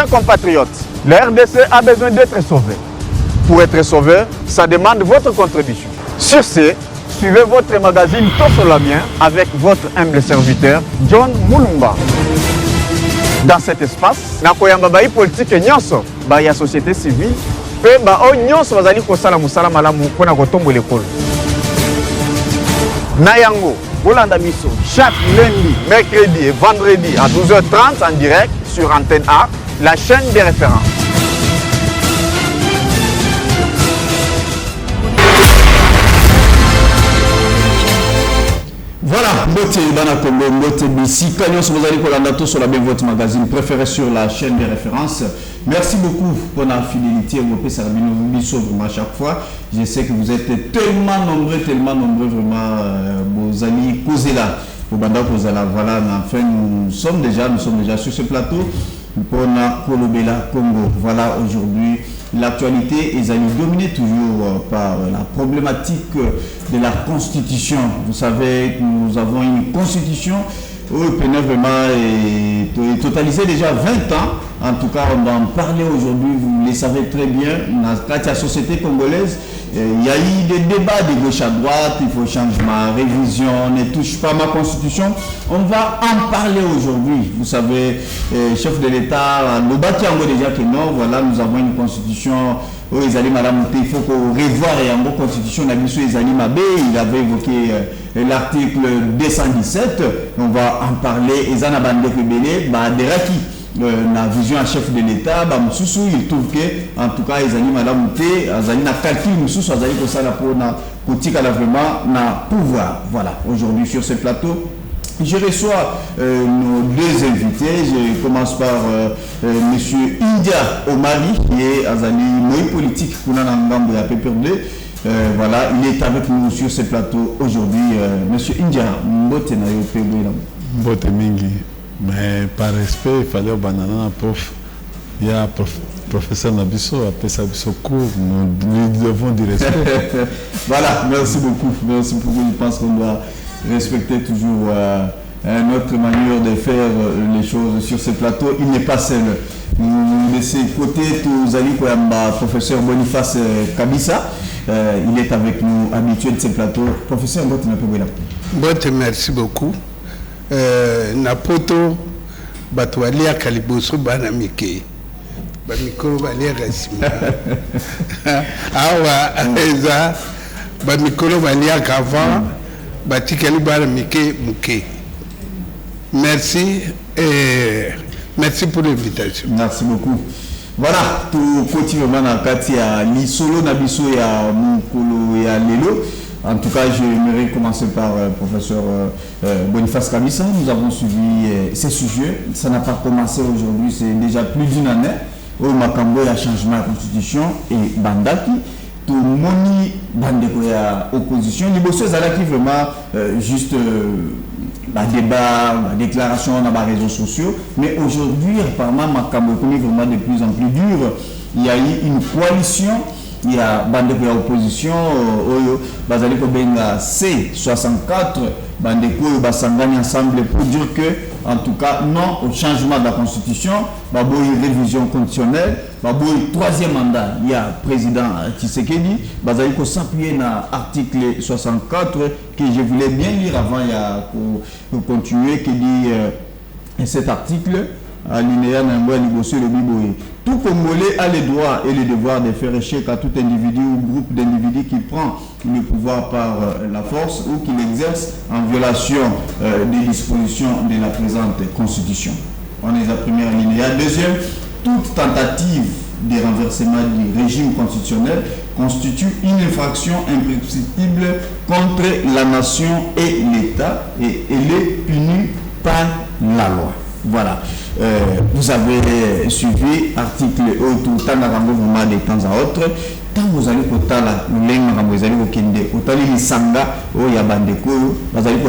compatriotes, la RDC a besoin d'être sauvée. Pour être sauvé, ça demande votre contribution. Sur ce, suivez votre magazine Tosolamien avec votre humble serviteur, John Mulumba. Dans cet espace, nakoyamba bai politique nyonso, ba ya société civile, pe ba o nyonso bazali kosala musala malamu pona kotombo l'école. Nayango, bolanda biso chaque lundi, mercredi et vendredi à 12h30 en direct sur Antenne A, la chaîne des références. Voilà, Mbote Banakongo, Mbote Bissi, Kanyon, vous allez pour sur la bien votre magazine préféré sur la chaîne des références. Merci beaucoup pour la fidélité au P. Sarabino vraiment à chaque fois. Je sais que vous êtes tellement nombreux, vraiment, vos amis Kozela, vos bandas Kozela. Voilà, enfin, nous sommes déjà sur ce plateau pour la Kolobela Congo. Voilà, aujourd'hui, l'actualité est dominée toujours par la problématique de la Constitution. Vous savez que nous avons une Constitution où le PNF est totalisé déjà 20 ans. En tout cas, on va en parler aujourd'hui. Vous le savez très bien, dans la société congolaise, il y a eu des débats de gauche à droite, il faut changement, révision, ne touche pas ma Constitution. On va en parler aujourd'hui. Vous savez, chef de l'État, le Batiango déjà que non, voilà, nous avons une Constitution. Oh, il faut qu'on revoie la Constitution. Il avait évoqué l'article 217. On va en parler. La vision à chef de l'État, il trouve que, en tout cas, ils ont un calcul, ils ont vraiment na pouvoir. Voilà, aujourd'hui sur ce plateau, je reçois nos deux invités. Je commence par M. India Omari, qui est Azali Moï politique pour la Ngambo à PPRD. Voilà, il est avec nous sur ce plateau aujourd'hui. M. India, Mbote na yo PPRD. Mbote mingi. Mais par respect, il fallait au banana prof. Il y a professeur Nabiso, après ça, cours, nous devons du respect. Voilà, merci beaucoup. Merci beaucoup. Je pense qu'on doit respecter toujours notre manière de faire les choses sur ce plateau. Il n'est pas seul. Nous laissons côté tous amis comme professeur Boniface Kabissa. Il est avec nous, habitué de ce plateau. Professeur Mbote Napegwela. Mbote, merci beaucoup. Napoto batwalia kaliboso bana mike ba mikoro balia rasima awa eza ba mikoro balia kava batikali bana mike muke. Merci et merci pour l'invitation. Merci beaucoup. Voilà, tout continuellement na kati ya lisolo na biso ya mukolo ya lelo. En tout cas, j'aimerais commencer par professeur Boniface Kabissa. Nous avons suivi ces sujets. Ça n'a pas commencé aujourd'hui, c'est déjà plus d'une année. Au Makambo, il y a changement de la constitution et Bandaki. Tout le monde bandeko ya opposition. Les bosseurs qui vraiment juste la débat, la déclaration dans les réseaux sociaux. Mais aujourd'hui, apparemment, Makambo est vraiment de plus en plus dur. Il y a eu une coalition. Il y a bandeko ya opposition oyo bazali ko benga C64 bandeko basangani ensemble pour dire que en tout cas non au changement de la constitution, baboyi révision constitutionnelle, baboyi troisième mandat. Il y a président Tshisekedi bazali ko s'appuyer na article 64 que je voulais bien lire avant pour continuer qui dit cet article alinéa Nangwa Liboso le Biboye. Tout Congolais a le droit et le devoir de faire échec à tout individu ou groupe d'individus qui prend le pouvoir par la force ou qui l'exerce en violation des dispositions de la présente constitution. On est la première alinéa. Deuxième, toute tentative de renversement du régime constitutionnel constitue une infraction imprescriptible contre la nation et l'État et elle est punie par la loi. Voilà. Vous avez suivi l'article autour de temps à autre. Quand vous allez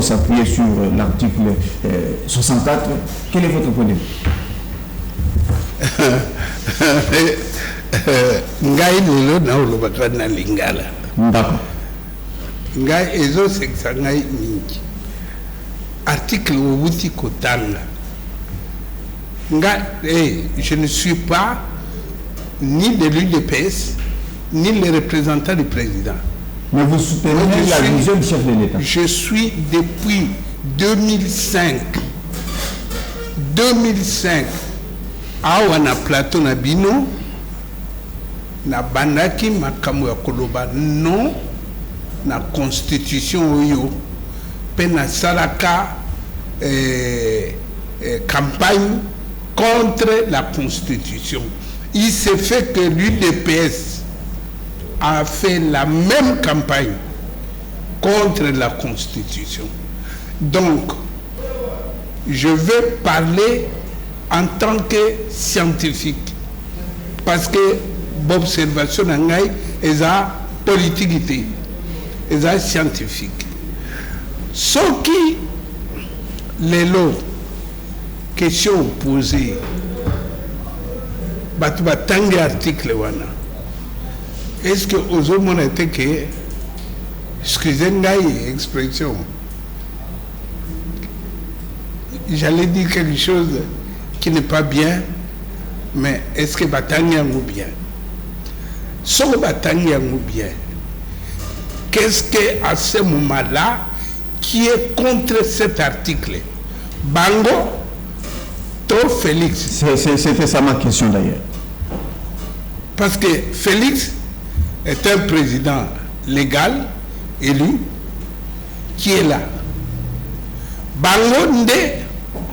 s'appuyer sur l'article 64, quel est votre point de vue? Ngai lelo na olobaka na lingala. D'accord. Ngai ezo seksa ngai mingi. Article outi kotanga. Je ne suis pas ni de l'UDPS, ni le représentant du président. Mais vous soutenez la vision du chef de l'État. Je suis depuis 2005. 2005, awa na plateau na bino, na bandaki makambo ya koloba non na constitution oyo, pe na salaka campagne contre la constitution. Il s'est fait que l'UDPS a fait la même campagne contre la constitution. Donc, je veux parler en tant que scientifique. Parce que l'observation est politique, est scientifique. Ce qui, les lots, questions posées, tangi article wana. Est-ce que aux hommes on était que, excusez-moi expression, j'allais dire quelque chose qui n'est pas bien, mais est-ce que batangi ou bien? Si batangi ou bien, qu'est-ce que à ce moment-là qui est contre cet article? Bango, to Félix. C'était ça ma question d'ailleurs. Parce que Félix est un président légal, élu, qui est là. Bango nde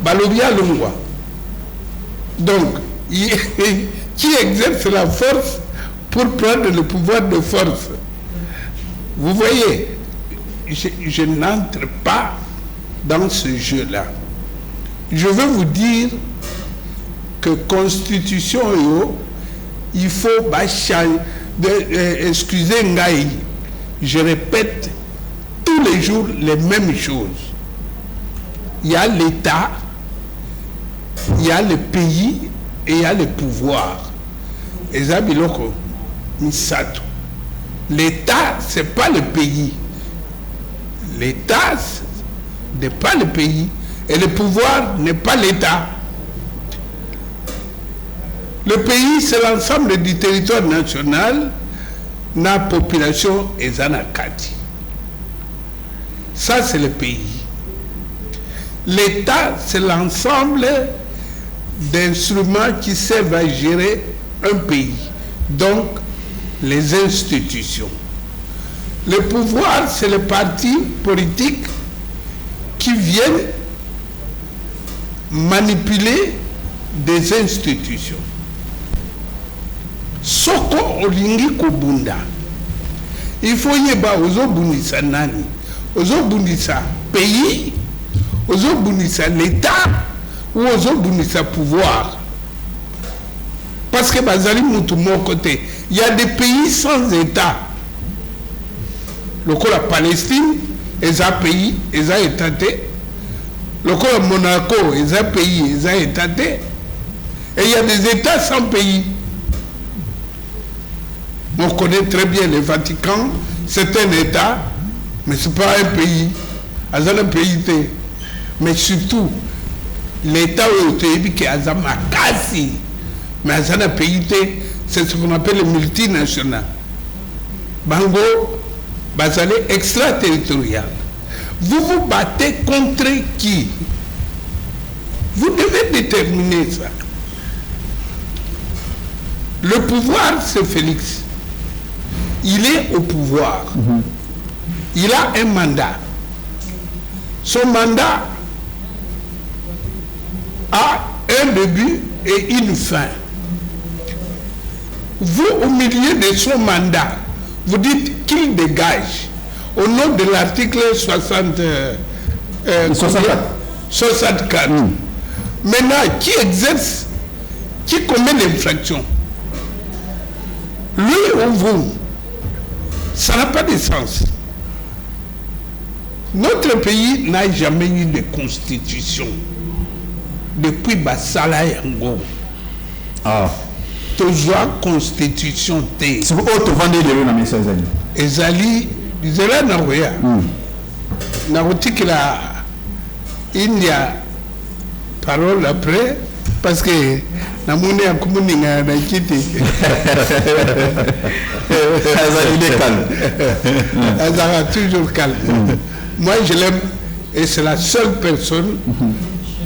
balobia longwa. Donc, qui exerce la force pour prendre le pouvoir de force. Vous voyez, je n'entre pas dans ce jeu-là. Je veux vous dire que constitution, il faut changer. Excusez Ngaï, je répète tous les jours les mêmes choses. Il y a l'État, il y a le pays et il y a le pouvoir. Et ça, l'État, ce n'est pas le pays. L'État n'est pas le pays. Et le pouvoir n'est pas l'État. Le pays, c'est l'ensemble du territoire national, la population et Zanakati. Ça, c'est le pays. L'État, c'est l'ensemble d'instruments qui servent à gérer un pays. Donc, les institutions. Le pouvoir, c'est les partis politiques qui viennent manipuler des institutions. Soko olingi kobunda. Il faut yeba ozobundisa nani. Ozobundisa pays, ozobundisa l'État ou ozobundisa pouvoir. Parce que bazali mutu mon côté, il y a des pays sans État. Le cas la Palestine, est un pays, est un État. Le cas Monaco, est un pays, est un État. Et il y a des États sans pays. On connaît très bien le Vatican, c'est un État, mais ce n'est pas un pays. C'est un pays. Mais surtout, l'État où il y a un makasi. Mais c'est un pays, c'est ce qu'on appelle le multinational. Bango, basale extraterritorial. Vous vous battez contre qui? Vous devez déterminer ça. Le pouvoir, c'est Félix. Il est au pouvoir. Il a un mandat. Son mandat a un début et une fin. Vous, au milieu de son mandat, vous dites qu'il dégage au nom de l'article 64. Maintenant, qui exerce, qui commet l'infraction? Lui ou vous? Ça n'a pas de sens. Notre pays n'a jamais eu de constitution depuis Bassala Yango. Ah. Toujours constitution T. C'est pourquoi tu vendais les dans mes 16 années. Ezali, Zela Naroya. Narotikila, il y a parole après, parce que namoni ya komuninga na kiti il est calme. Azara toujours calme. Moi je l'aime et c'est la seule personne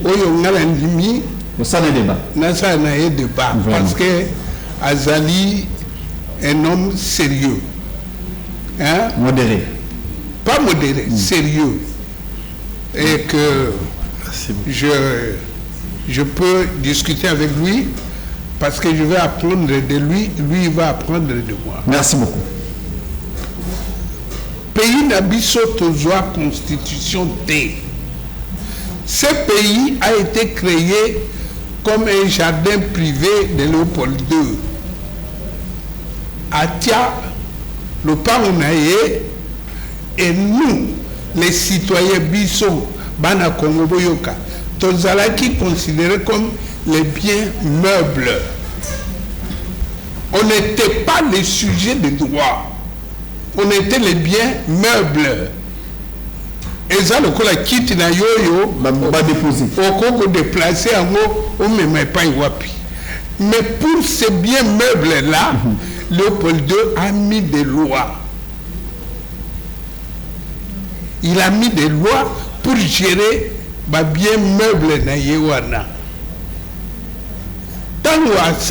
où on a l'ennemi Ça n'est débat. ça n'a eu débat parce que Azali un homme sérieux, hein? Modéré. Pas modéré, sérieux, et que je peux discuter avec lui parce que je vais apprendre de lui, lui il va apprendre de moi. Merci beaucoup. Pays n'abisso toujours constitution T. Ce pays a été créé comme un jardin privé de Léopold II. Atia, le Parounaye, et nous, les citoyens Bisso, Bana Congo Boyoka, Tozalaki considérés comme les biens meubles. On n'était pas les sujets de droit. On était les biens meubles. Et ça, le coup, la quitte na yo-yo, va déposer. Au Congo déplacé en haut, on ne met pas wapi. Mais pour ces biens meubles-là, Léopold II a mis des lois. Il a mis des lois pour gérer les biens meubles na Yewana. Tant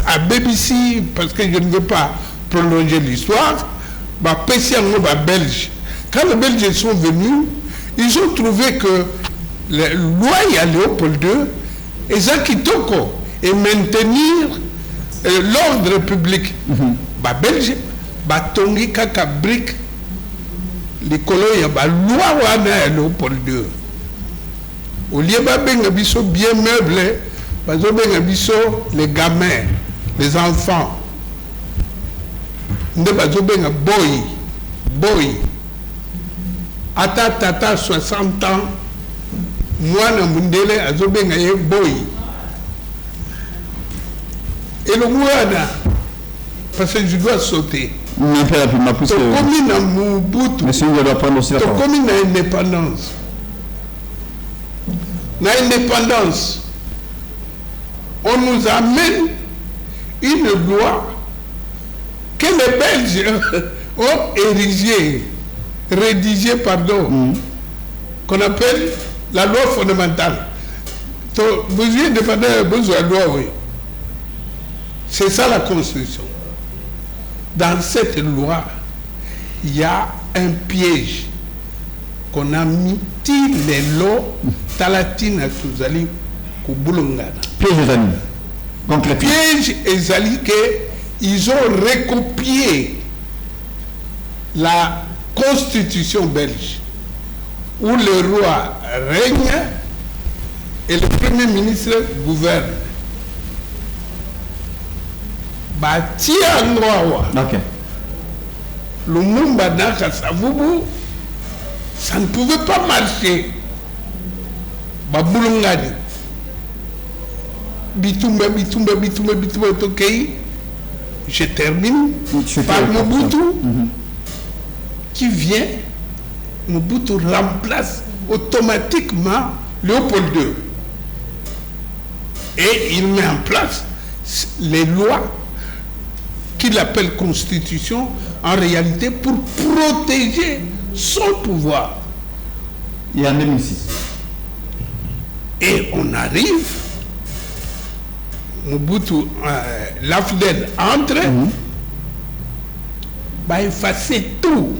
à BBC, parce que je ne veux pas prolonger l'histoire, Belge. Quand les Belges sont venus, ils ont trouvé que les lois à Léopold II et Zakitoko et maintenir l'ordre public. Belge, Tongi Kaka brique, les colons, loi à Léopold II. Au lieu de bien meublé, les gamins, les enfants. Boy. Ata tata 60 ans, moi na mundele azobenga ye boy. Et le Mouana, parce que je dois sauter. Comme na Mobutu, comme na indépendance. Na indépendance, on nous amène une loi que les Belges ont rédigé, qu'on appelle la loi fondamentale. Besoin de besoin de loi, oui. C'est ça la Constitution. Dans cette loi, il y a un piège qu'on a mis les lois Talatina Tuzali Kubulungana. Piège les amis. Concrètement. Piège les amis qu'ils ont recopié la Constitution belge où le roi règne et le Premier ministre gouverne. Le Mumba Savubu, ça ne pouvait pas marcher. Babulungani. Bitumba, Tokei. Je termine par Mobutu qui vient. Mobutu remplace automatiquement Léopold II. Et il met en place les lois qu'il appelle constitution, en réalité pour protéger son pouvoir. Et en 2006. Et on arrive, Mobutu, l'AFDEL entre, va effacer tout.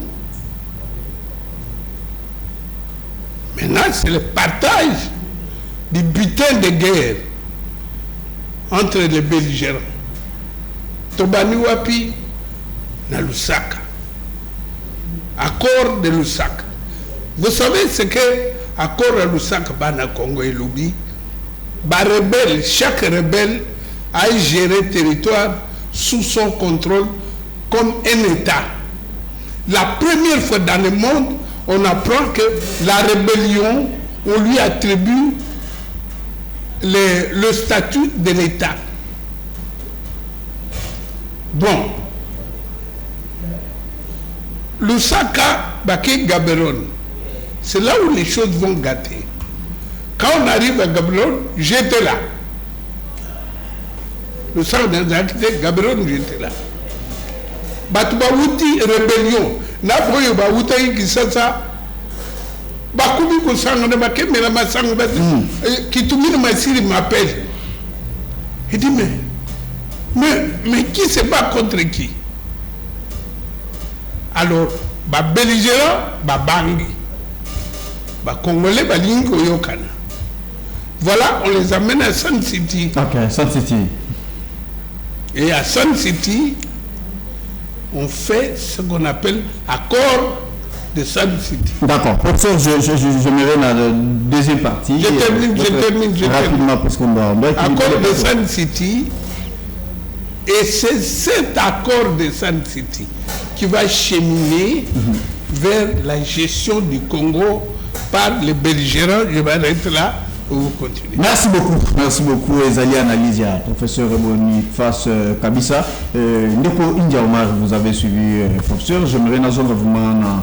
Maintenant, c'est le partage du butin de guerre entre les belligérants. Tobani Wapi, na Lusaka. Accord de Lusaka. Vous savez ce que accord de Lusaka, Bana Congo et Lubi, rebelle, chaque rebelle a géré le territoire sous son contrôle comme un État. La première fois dans le monde, on apprend que la rébellion, on lui attribue le statut de l'État. Bon, Lusaka, Baké, Gaborone, c'est là où les choses vont gâter. Quand on arrive à Gaborone, j'étais là. le sang des architectes, Gabriel, j'étais là. Batubawuti rébellion. Na boyo bawuta qui ça. Bakubi ko sang na bakemela masang bat. Qui tout mine masiri m'appelle. Il dit mais qui se bat contre qui? Alors, ba belligérant, ba bangi. Ba congolais ba lingo yokana. Voilà, on les amène à Sun City. Ok, Sun City. Et à Sun City, on fait ce qu'on appelle accord de Sun City. D'accord. Professeur, je me rends à la deuxième partie. Je termine. Rapidement, parce qu'on doit... Accord de Sun City, et c'est cet accord de Sun City qui va cheminer vers la gestion du Congo par les belligérants. Je vais arrêter là. Vous continuez. Merci beaucoup. Ezali Analysia, professeur Boniface Kabisa. Ndeko India Omar, vous avez suivi professeur. J'aimerais vraiment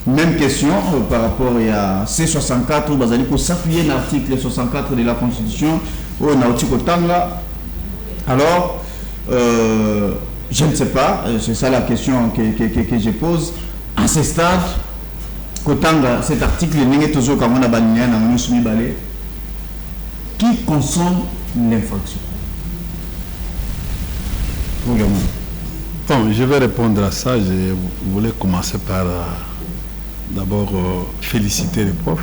même question par rapport à C64, vous allez s'appuyer sur l'article 64 de la Constitution au Nautiko Tanga. Alors, je ne sais pas, c'est ça la question que je pose. À ce stade, Kotanga, cet article n'est pas toujours comme on a banni dans balai. Qui consomme l'infraction? Bon, je vais répondre à ça. Je voulais commencer par d'abord féliciter les profs.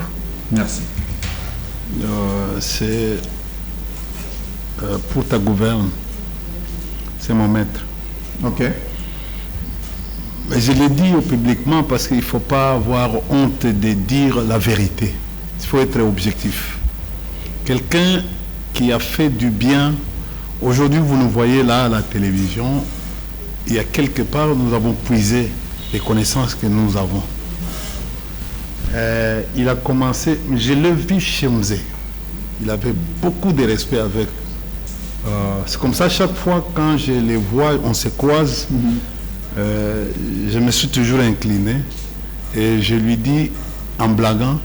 Merci. C'est pour ta gouverne, c'est mon maître. Ok. Mais je l'ai dit publiquement parce qu'il ne faut pas avoir honte de dire la vérité. Il faut être objectif. Quelqu'un qui a fait du bien, aujourd'hui vous nous voyez là à la télévision, il y a quelque part nous avons puisé les connaissances que nous avons. Il a commencé, je l'ai vu chez Mzé, il avait beaucoup de respect avec. C'est comme ça chaque fois quand je les vois, on se croise, je me suis toujours incliné et je lui dis en blaguant,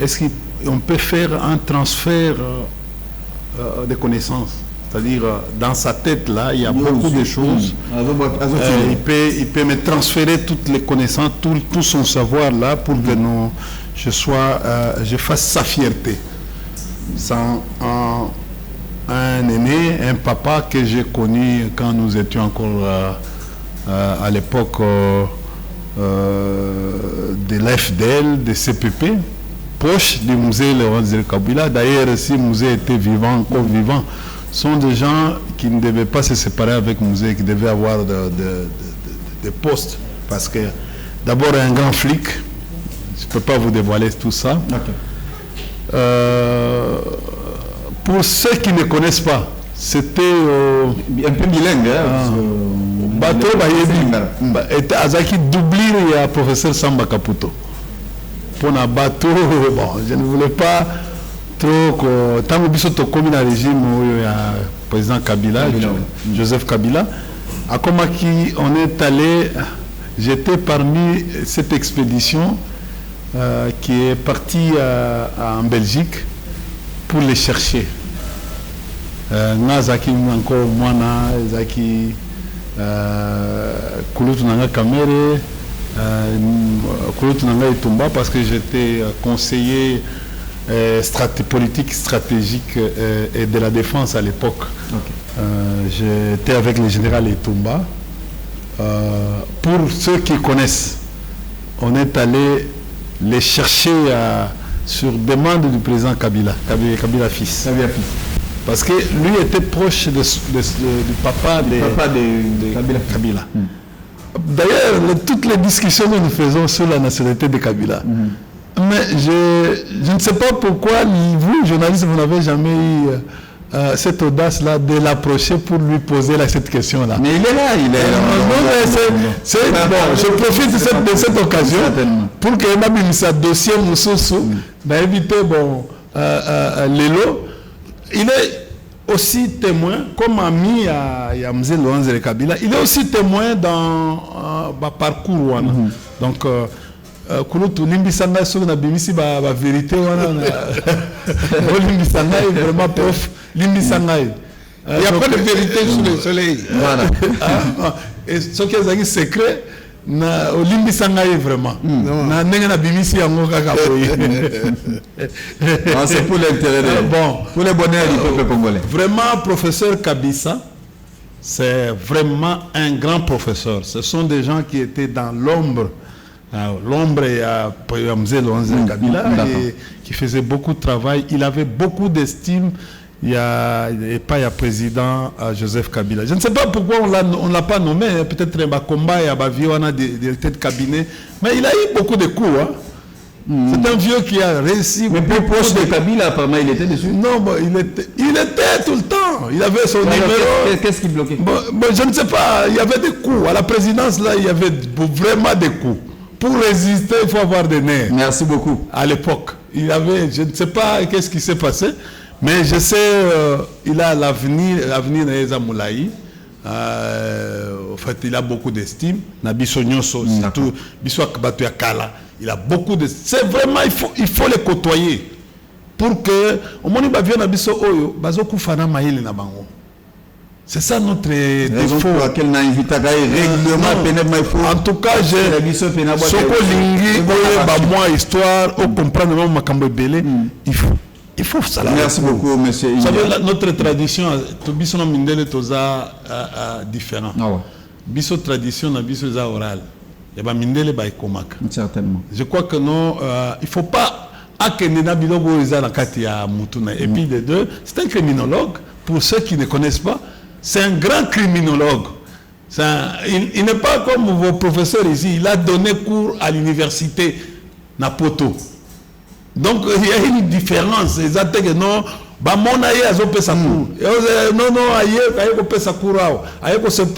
est-ce qu'on peut faire un transfert de connaissances? C'est-à-dire, dans sa tête, là, il y a beaucoup de choses. Il peut me transférer toutes les connaissances, tout son savoir, là, pour que je fasse sa fierté. Sans un aîné, un papa que j'ai connu quand nous étions encore à l'époque de l'FDL, de CPP, proche du musée Laurent Kabila. D'ailleurs, si le musée était vivant, encore vivant, sont des gens qui ne devaient pas se séparer avec le musée, qui devaient avoir des postes. Parce que d'abord, un grand flic, je ne peux pas vous dévoiler tout ça. Okay. Pour ceux qui ne connaissent pas, c'était un peu bilingue. Bateau était Azaki doublure et à professeur Samba Caputo. Pour un bateau, bon, je ne voulais pas trop que tant que comme le régime président Kabila, Joseph Kabila, à Komaki, on est allé, j'étais parmi cette expédition qui est partie en Belgique pour les chercher. Nazaki encore Moana, Zaki Kulutu Nanga Kamere, Kulutu Nanga Itumba, parce que j'étais conseiller politique stratégique et de la défense à l'époque. Okay. J'étais avec le général Itumba. Pour ceux qui connaissent, on est allé les chercher sur demande du président Kabila fils. Parce que lui était proche du papa de Kabila. D'ailleurs, toutes les discussions que nous faisons sur la nationalité de Kabila. Mais je ne sais pas pourquoi vous, journalistes, vous n'avez jamais eu cette audace-là de l'approcher pour lui poser cette question-là. Mais il est là, bon, je profite de cette occasion pour que je dossier d'éviter Lélo. Il est aussi témoin, comme ami à Mzé Laurent Kabila, il est aussi témoin dans le parcours. Donc, Kulutu Limbisanga sur la bimisi ba vérité wana Limbisanga est vraiment prof Limbisanga Il n'y a pas de vérité sous le soleil. Voilà. Et ce qui est secret, na olimbisa ngai vraiment. Na ndenge na bimisi yango kaka boye. C'est pour l'intérêt pour le bonheur du peuple congolais. Vraiment, professeur Kabissa, c'est vraiment un grand professeur. Ce sont des gens qui étaient dans l'ombre. L'ombre et Kabila, qui faisait beaucoup de travail. Il avait beaucoup d'estime. Il y a président Joseph Kabila. Je ne sais pas pourquoi on ne l'a pas nommé. Peut-être un combat et un des têtes de cabinet. Mais il a eu beaucoup de coups. Hein. C'est un vieux qui a réussi. Mais plus proche de Kabila, apparemment, il était dessus. Non, bon, il était tout le temps. Il avait son numéro. Qu'est-ce qui bloquait? Je ne sais pas. Il y avait des coups. À la présidence, là, il y avait vraiment des coups. Pour résister, il faut avoir des nerfs. Merci beaucoup. À l'époque, il avait, je ne sais pas qu'est-ce qui s'est passé, mais je sais, il a l'avenir d'Eza Moulaï. En fait, il a beaucoup d'estime. Nabiso Nyonso, surtout Biso Akbatu Yakala. Il a beaucoup de. C'est vraiment, il faut les côtoyer pour que, au moment où il y a Nabiso Oyo, Bazoku Fana Maïli Nabango. C'est ça notre défaut. En tout cas, histoire, on comprend il faut ça. Merci beaucoup, monsieur. Vous savez, notre tradition, Tobiso Mindele Toza différent. Biso tradition, Biso oral. Il y a Mindele Baikomaka. Certainement. Je crois que non, il ne faut pas. Et puis les deux, c'est un criminologue. Pour ceux qui ne connaissent pas, c'est un grand criminologue. Il n'est pas comme vos professeurs ici. Il a donné cours à l'université Napoto. Donc il y a une différence. Exactement. Non,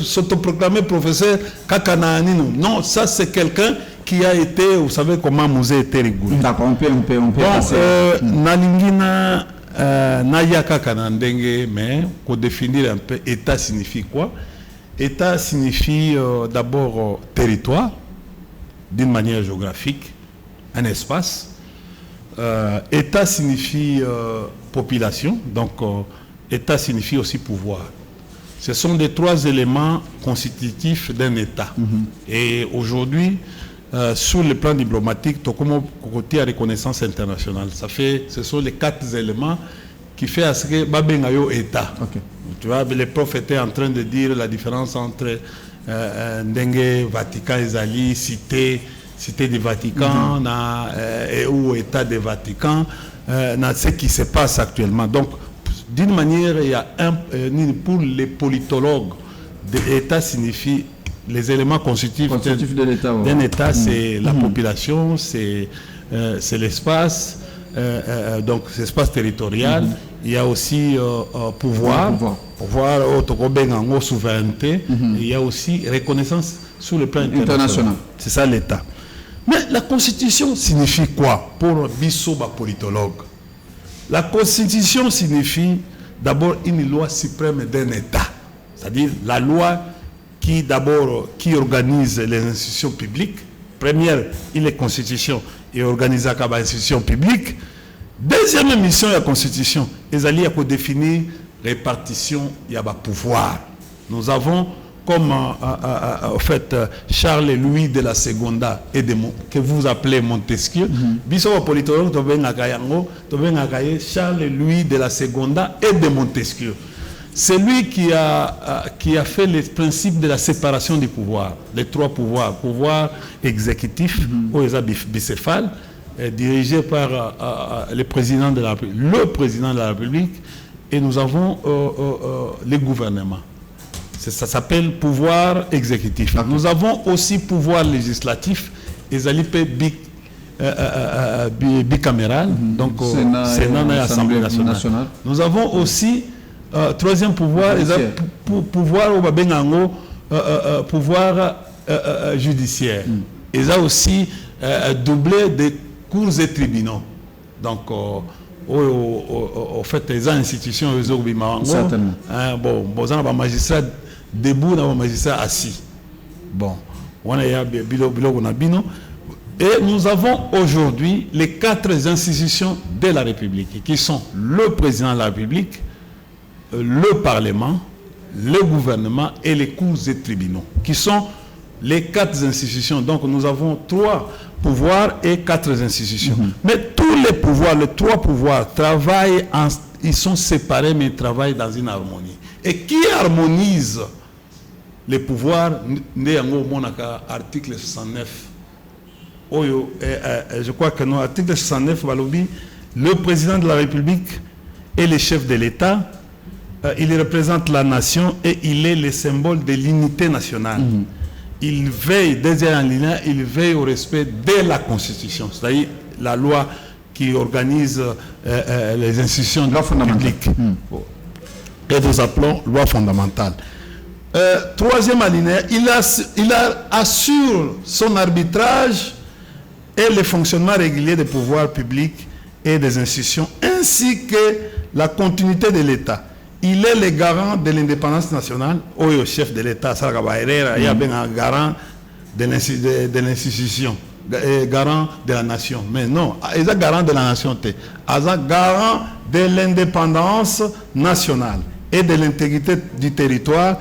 s'autoproclamer professeur Kakananino. Non, ça c'est quelqu'un qui a été, vous savez comment Mosé était rigoureux. D'accord, on peut passer. Nalingina Nayaka Kanandenge, mais pour définir un peu, État signifie quoi? État signifie d'abord territoire, d'une manière géographique, un espace. État signifie population, donc État signifie aussi pouvoir. Ce sont les trois éléments constitutifs d'un État. Et aujourd'hui, sur le plan diplomatique, comme côté à reconnaissance internationale, ce sont les quatre éléments qui font à ce que Babengayo État. Tu vois, les profs étaient en train de dire la différence entre Ndengue, Vatican, Ezali, cité du Vatican, ou État du Vatican, ce qui se passe actuellement. Donc, d'une manière, il y a pour les politologues, l'État signifie les éléments constitutifs d'un État, c'est la population, c'est l'espace, donc l'espace territorial. Il y a aussi pouvoir, souveraineté. Il y a aussi reconnaissance sur le plan international. C'est ça l'État. Mais la Constitution signifie quoi pour Bissoba politologue? La Constitution signifie d'abord une loi suprême d'un État, c'est-à-dire la loi qui organise les institutions publiques. Première, il est Constitution et organise les institutions publiques. Deuxième mission de la Constitution, ils allaient définir répartition, il y a pouvoir. Nous avons comme en fait Charles-Louis de la Seconda et que vous appelez Montesquieu. Biso politologue Charles-Louis de la Seconda et de Montesquieu. C'est lui qui a fait les principes de la séparation du pouvoir, les trois pouvoirs. Pouvoir exécutif, bicéphale, dirigé par le président de la République, et nous avons les gouvernements. Ça s'appelle pouvoir exécutif. Nous avons aussi pouvoir législatif, et bicaméral, donc Sénat et Assemblée nationale. Nous avons aussi troisième pouvoir, pouvoir judiciaire. Ils ont aussi doublé des cours et tribunaux. Donc, au fait, les institutions, certainement. Bon, un magistrat debout, un magistrat assis. Bon, on a et nous avons aujourd'hui les quatre institutions de la République, qui sont le président de la République, le Parlement, le gouvernement et les cours et tribunaux, qui sont les 4 institutions. Donc nous avons 3 pouvoirs et 4 institutions. Mais tous les pouvoirs, les 3 pouvoirs, travaillent, ils sont séparés, mais ils travaillent dans une harmonie. Et qui harmonise les pouvoirs, article 69. Je crois que dans l'article 69, le président de la République est le chef de l'État, il représente la nation et il est le symbole de l'unité nationale. Il veille, deuxième alinéa, il veille au respect de la Constitution, c'est-à-dire la loi qui organise les institutions publiques, que nous appelons loi fondamentale. Troisième alinéa, il assure son arbitrage et le fonctionnement régulier des pouvoirs publics et des institutions, ainsi que la continuité de l'État. Il est le garant de l'indépendance nationale, ou le chef de l'État, il y a bien un garant de l'institution, garant de la nation. Mais non, il est garant de la nation, il est garant de l'indépendance nationale et de l'intégrité du territoire,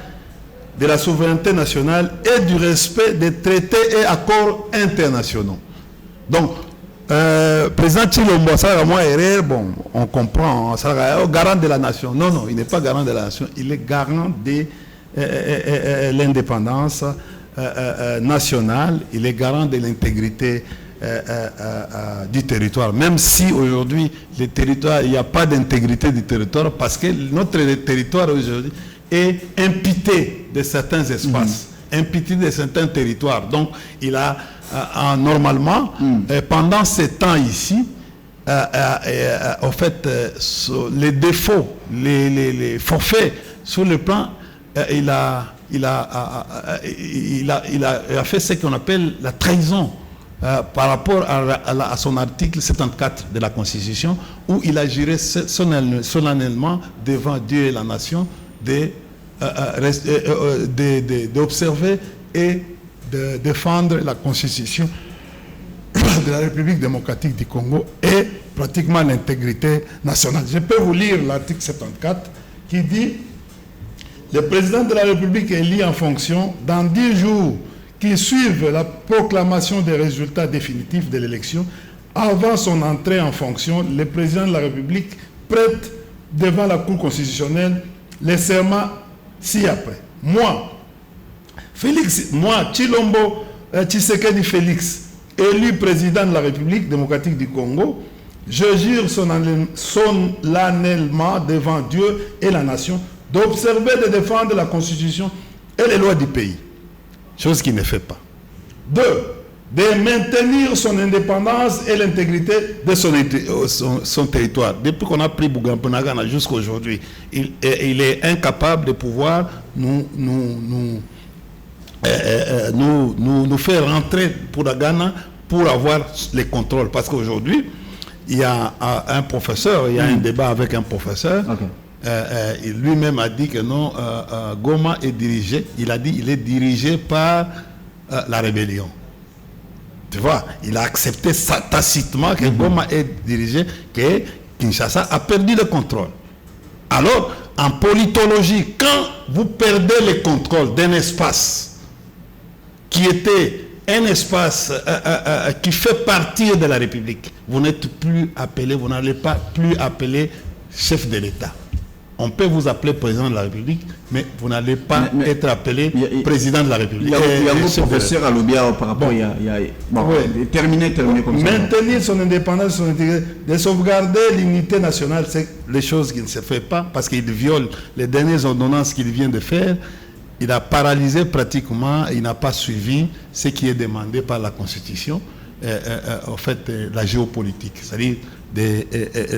de la souveraineté nationale et du respect des traités et accords internationaux. Donc, président Chilombo, bon, on comprend, garant de la nation. Non, non, il n'est pas garant de la nation, il est garant de l'indépendance nationale, il est garant de l'intégrité du territoire. Même si aujourd'hui, le territoire, il n'y a pas d'intégrité du territoire, parce que notre territoire aujourd'hui est imputé de certains espaces, imputé de certains territoires. Donc, il a normalement, pendant ces temps ici, en fait, les défauts, les forfaits sur le plan, il a fait ce qu'on appelle la trahison par rapport à son article 74 de la Constitution, où il a juré solennellement devant Dieu et la nation d'observer et de défendre la Constitution de la République démocratique du Congo et pratiquement l'intégrité nationale. Je peux vous lire l'article 74 qui dit: le président de la République est élu en fonction dans 10 jours qui suivent la proclamation des résultats définitifs de l'élection. Avant son entrée en fonction, le président de la République prête devant la Cour constitutionnelle les serments ci-après. Moi, Chilombo Tshisekedi Félix, élu président de la République démocratique du Congo, je jure solennellement devant Dieu et la nation d'observer et de défendre la Constitution et les lois du pays. Chose qu'il ne fait pas. 2. De maintenir son indépendance et l'intégrité de son territoire. Depuis qu'on a pris Bougamponagana jusqu'à aujourd'hui, il est incapable de pouvoir nous faire rentrer pour la Ghana pour avoir les contrôles. Parce qu'aujourd'hui, il y a un professeur, il y a un débat avec un professeur. Il lui-même a dit que non, Goma est dirigé, il a dit il est dirigé par la rébellion. Tu vois, il a accepté tacitement que Goma est dirigé, que Kinshasa a perdu le contrôle. Alors, en politologie, quand vous perdez le contrôle d'un espace qui était un espace qui fait partie de la République, vous n'êtes plus appelé, vous n'allez pas plus appeler chef de l'État. On peut vous appeler président de la République, mais vous n'allez pas être appelé président de la République. Il y a un professeur à l'Obia par rapport terminer comme ça. Maintenir son indépendance, son intégrité, de sauvegarder l'unité nationale, c'est les choses qui ne se font pas parce qu'il viole les dernières ordonnances qu'il vient de faire. Il a paralysé pratiquement, il n'a pas suivi ce qui est demandé par la Constitution, en fait, la géopolitique, c'est-à-dire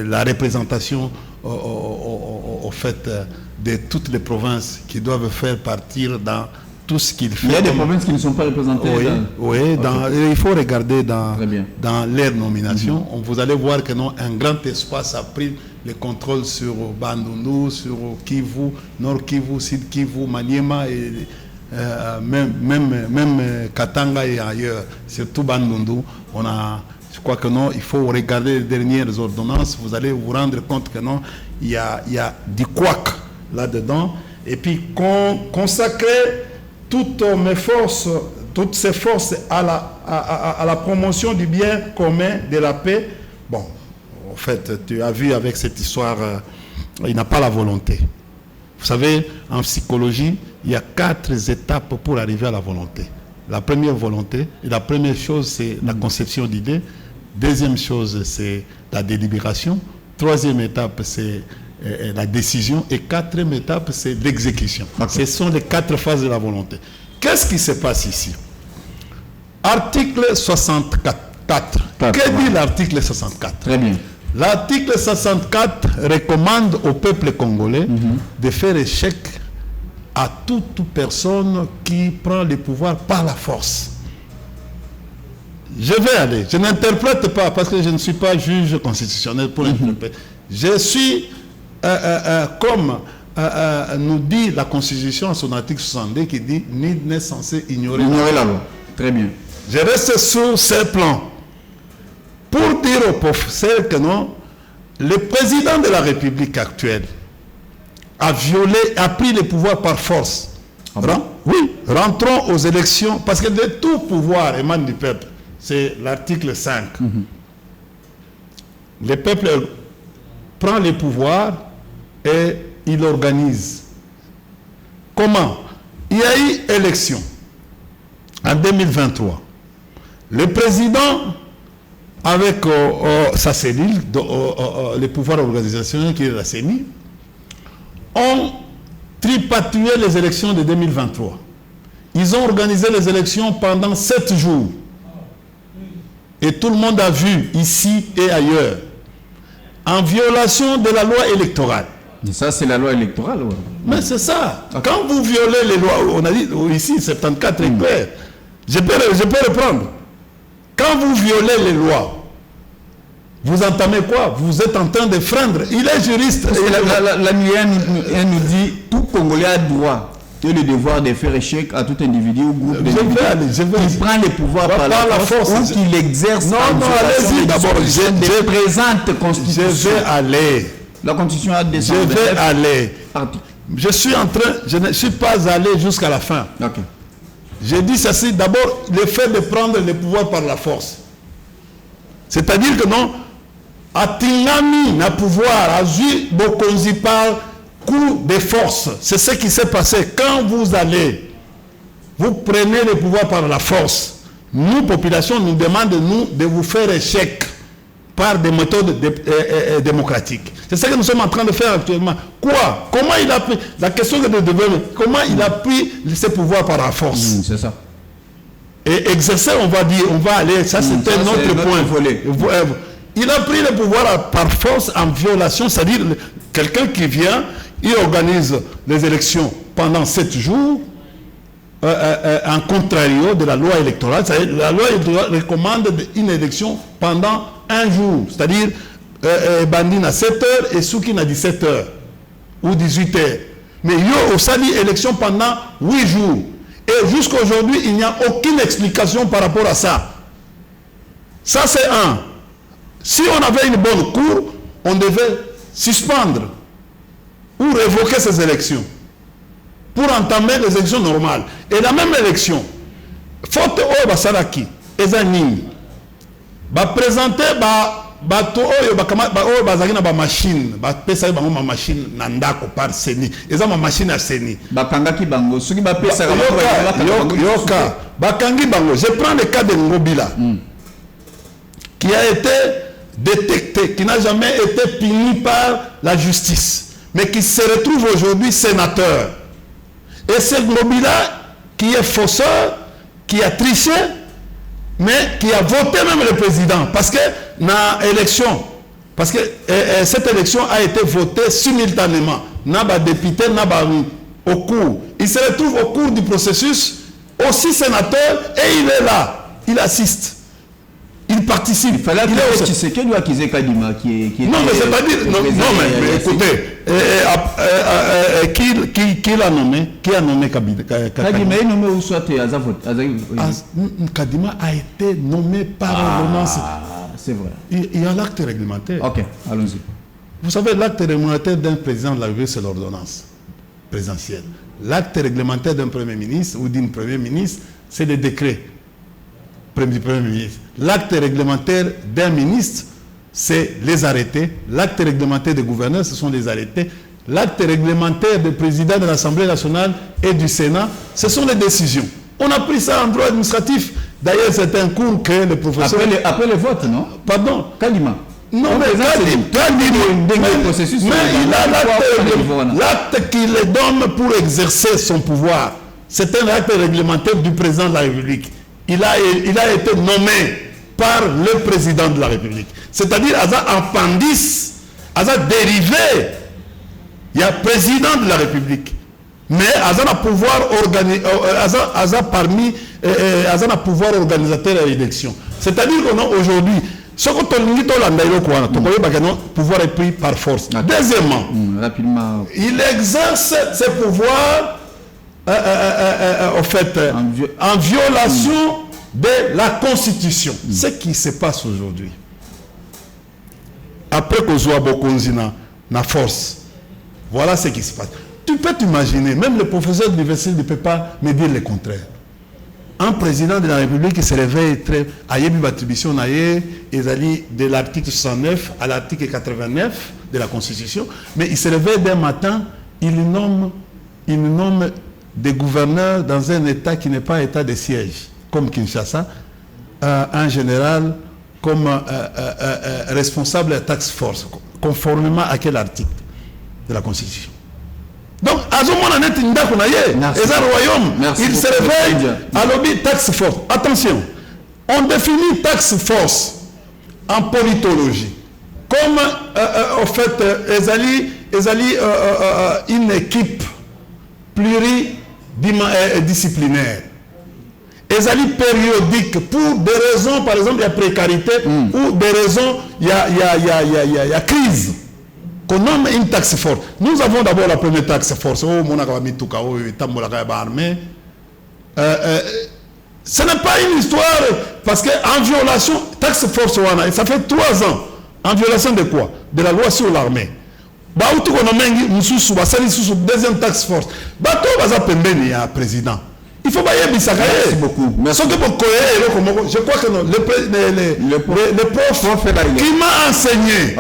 la représentation au fait de toutes les provinces qui doivent faire partir dans tout ce qu'il fait. Il y a des provinces qui ne sont pas représentées. Oui, il faut regarder dans leur nomination. Vous allez voir que non, un grand espace a pris le contrôle sur Bandundu, sur Kivu, Nord Kivu, Sud Kivu, Maniema et même Katanga et ailleurs, surtout Bandundu. Je crois que non, il faut regarder les dernières ordonnances, vous allez vous rendre compte que non, il y a du couac là-dedans et puis consacrer toutes mes forces, toutes ces forces à la promotion du bien commun, de la paix. Bon, en fait, tu as vu avec cette histoire, il n'a pas la volonté. Vous savez, en psychologie, il y a 4 étapes pour arriver à la volonté. La première volonté, la première chose, c'est la conception d'idées. Deuxième chose, c'est la délibération. Troisième étape, c'est la décision. Et quatrième étape, c'est l'exécution. Ce sont les 4 phases de la volonté. Qu'est-ce qui se passe ici? Article 64. Que dit l'article 64? Très bien. L'article 64 recommande au peuple congolais de faire échec à toute personne qui prend le pouvoir par la force. Je vais aller, je n'interprète pas parce que je ne suis pas juge constitutionnel pour interpréter. Je suis, comme nous dit la Constitution à son article 62 qui dit nul n'est censé ignorer la loi. Très bien. Je reste sur ce plan. Pour dire au professeur que non, le président de la République actuelle a pris le pouvoir par force. Oui, rentrons aux élections, parce que de tout pouvoir émane du peuple. C'est l'article 5. Le peuple prend le pouvoir et il organise. Comment? Il y a eu élection en 2023. Le président, avec sa cellule, le pouvoir organisationnel qui est la CENI, ont tripatouillé les élections de 2023. Ils ont organisé les élections pendant 7 jours. Et tout le monde a vu, ici et ailleurs, en violation de la loi électorale. Et ça, c'est la loi électorale. Ouais. Mais c'est ça. Okay. Quand vous violez les lois, on a dit ici, 74 est clair. Je peux reprendre. Quand vous violez les lois, vous entamez quoi? Vous êtes en train de freindre. Il est juriste. La NUN nous dit tout Congolais a droit et le devoir de faire échec à tout individu ou groupe qui prend le pouvoir par la force ou qui l'exerce. Non, allez-y d'abord. Je présente Constitution. Je vais aller. La Constitution a des. Je vais aller. Je ne suis pas allé jusqu'à la fin. Okay. J'ai dit ceci, d'abord, le fait de prendre le pouvoir par la force. C'est-à-dire que non, Atingami n'a pouvoir, Azui Bokonzi par coup de force. C'est ce qui s'est passé. Quand vous allez, vous prenez le pouvoir par la force. Nous, population, nous demandons de vous faire échec par des méthodes démocratiques. C'est ce que nous sommes en train de faire actuellement. Quoi? Comment il a pris la question de devenir? Comment il a pris ses pouvoirs par la force? C'est ça. Et exercer, on va dire, on va aller. Ça, c'était notre point. Il a pris le pouvoir par force en violation, c'est-à-dire quelqu'un qui vient, il organise les élections pendant 7 jours en contrario de la loi électorale. La loi électorale recommande une élection pendant 1 jour, c'est-à-dire Bandine à 7 heures et Soukine à 17 heures ou 18 heures. Mais il y a aussi une élection pendant 8 jours. Et jusqu'à aujourd'hui, il n'y a aucune explication par rapport à ça. Ça, c'est un. Si on avait une bonne cour, on devait suspendre ou révoquer ces élections pour entamer les élections normales. Et la même élection, faute au Basaraki, Ezanini, va présenter bato oyo oyo bazaki na ba machine ba pesa bango ma machine na ndako par seni eza ma machine à seni bakangaki bango soki ba pesa yoka bakangi bango. Je prends le cas de Ngobila qui a été détecté, qui n'a jamais été puni par la justice, mais qui se retrouve aujourd'hui sénateur. Et c'est Ngobila qui est fausseur, qui a triché, mais qui a voté même le président. Parce que cette élection a été votée simultanément. N'a pas député, n'a pas au cours. Il se retrouve au cours du processus, aussi sénateur, et il est là. Il assiste. Il participe. Il fallait que Tshisekedi ou Akizé Kadima qui non, mais c'est pas dire. Non, mais écoutez, qui l'a nommé? Qui a nommé Kadima? Kadima est nommé où soit Kadima a été nommé par ordonnance. C'est vrai. Il y a l'acte réglementaire. Ok, allons-y. Vous savez, l'acte réglementaire d'un président de la République, c'est l'ordonnance. présidentielle. L'acte réglementaire d'un Premier ministre ou d'une Première ministre, c'est le décret du Premier ministre. L'acte réglementaire d'un ministre, c'est les arrêtés. L'acte réglementaire des gouverneurs, ce sont les arrêtés. L'acte réglementaire des présidents de l'Assemblée nationale et du Sénat, ce sont les décisions. On a pris ça en droit administratif. D'ailleurs, c'est un cours que le professeur... Après le vote, non? Pardon? Kalima. Non, mais il a l'acte qui le donne pour exercer son pouvoir. C'est un acte réglementaire du président de la République. Il a été nommé par le président de la République. C'est-à-dire, à un appendice, à un dérivé, il y a président de la République. Mais à un pouvoir pouvoir organisateur de l'élection. C'est-à-dire qu'on a aujourd'hui, ce que le pouvoir est pris par force. Deuxièmement, rapidement, il exerce ses pouvoirs en fait, en violation de la Constitution. Ce qui se passe aujourd'hui. Après qu'on soit beaucoup na force, voilà ce qui se passe. Tu peux t'imaginer, même le professeur de l'université ne peut pas me dire le contraire. Un président de la République qui se réveille très... Ayebi Batribution Naye, de l'article 69 à l'article 89 de la Constitution, mais il se réveille d'un matin, il nomme des gouverneurs dans un État qui n'est pas État de siège, comme Kinshasa, un général comme responsable de la task force, conformément à quel article de la Constitution. Donc, à ce moment-là, il se réveille à l'objet tax force. Attention, on définit tax force en politologie comme, en fait, une équipe pluridisciplinaire. Ezali périodique pour des raisons, par exemple, il y a précarité ou des raisons, il y a crise. Qu'on nomme une taxe force. Nous avons d'abord la première taxe force. Ce n'est pas une histoire, parce qu'en violation, taxe force, ça fait 3 ans. En violation de quoi? De la loi sur l'armée. Deuxième taxe force. Président. Il faut pas y aller. Merci beaucoup. Merci. Je crois que le prof qui m'a enseigné,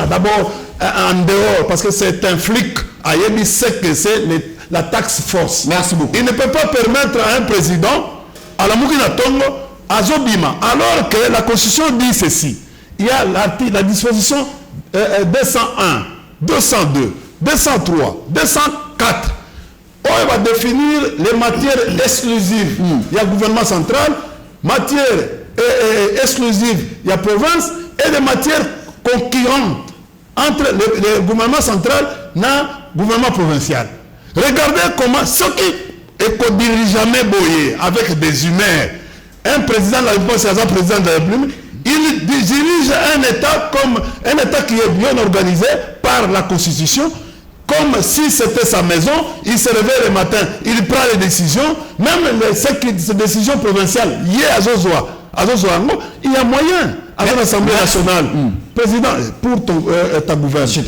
d'abord en dehors, parce que c'est un flic, il sait que c'est la taxe force. Merci beaucoup. Il ne peut pas permettre à un président, à la Moukina Tongo, à Zobima, alors que la Constitution dit ceci. Il y a la disposition 201, 202, 203, 204. On va définir les matières exclusives. Il y a le gouvernement central, matière exclusive, il y a province, et des matières concurrentes entre le gouvernement central et le gouvernement provincial. Regardez comment ceux qui dirigent jamais boyé avec des humains, un président de la République, c'est un président de la République, il dirige un État comme un État qui est bien organisé par la Constitution. Comme si c'était sa maison, il se réveille le matin, il prend les décisions, même ces décisions provinciales, il y a il y a moyen à l'Assemblée nationale. Président, pour ta gouvernance,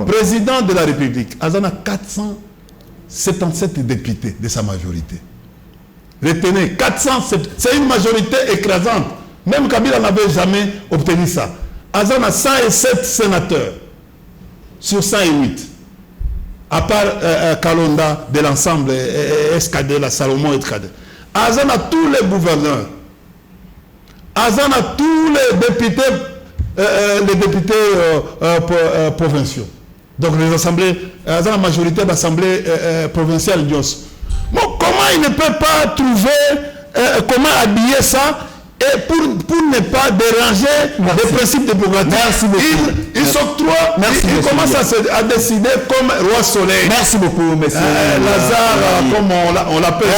président de la République, il a 477 députés de sa majorité. Retenez, 407, c'est une majorité écrasante. Même Kabila n'avait jamais obtenu ça. Il a 107 sénateurs. Sur 108, à part Kalonda de l'ensemble, SKD, la Salomon et Tkade. Azan a tous les gouverneurs, Azan a tous les députés provinciaux. Donc les assemblées, Azan a la majorité d'assemblées provinciales d'Ios. Bon, comment il ne peut pas trouver, comment habiller ça? Et pour ne pas déranger les principes démocratiques, il s'octroie, il commence à décider comme roi soleil. Merci beaucoup, monsieur Lazare, comme on l'appelle.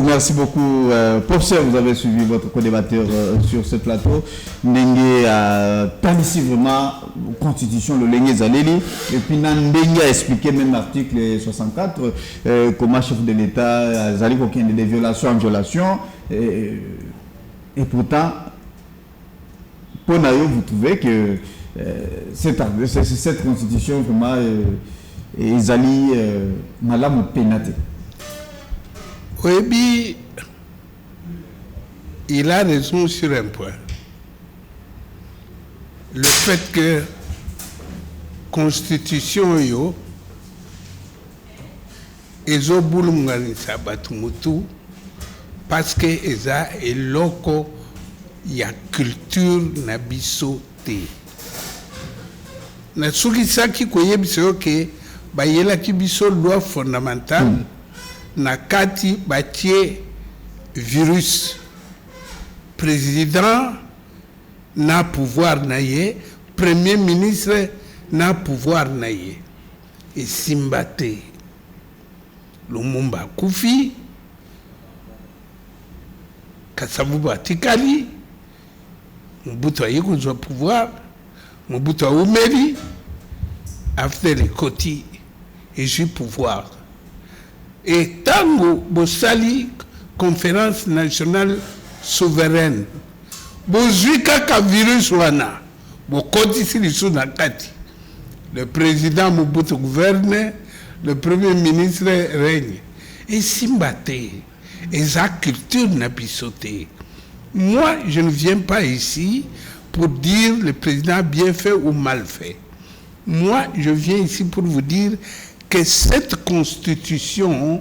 Merci beaucoup. Professeur, vous avez suivi votre co-débatteur sur ce plateau. Ndengue a planifié vraiment la constitution, le Lengue Zaleli. Et puis Ndengue a expliqué même l'article 64, comment chef de l'État, Zali aucun des violations en violation. Et pourtant, pour Nayo, vous trouvez que cette constitution vraiment ezali malamu penate. Oui, il a raison sur un point. Le fait que constitution yo ezo bulungani sabatu mutu parce que eza eloko ya culture na biso te. Na soki saki koyebiso ke bayela ki biso loi fondamentale na kati batie virus président na pouvoir na ye, premier ministre na pouvoir na ye. Et Simbate Lumumba Kufi Kasavuba Tikali Mobutu a yeko pouvoir, Mobutu a umeli after les Koti et j'ai pouvoir. Et tango Bosali conférence nationale souveraine bozwi kaka virus wana bokotisi lisu na kati. Le président Mobutu gouverne, le premier ministre règne. Et Simbate, et sa culture n'a bisoté. Moi, je ne viens pas ici pour dire le président a bien fait ou mal fait. Moi, je viens ici pour vous dire que cette constitution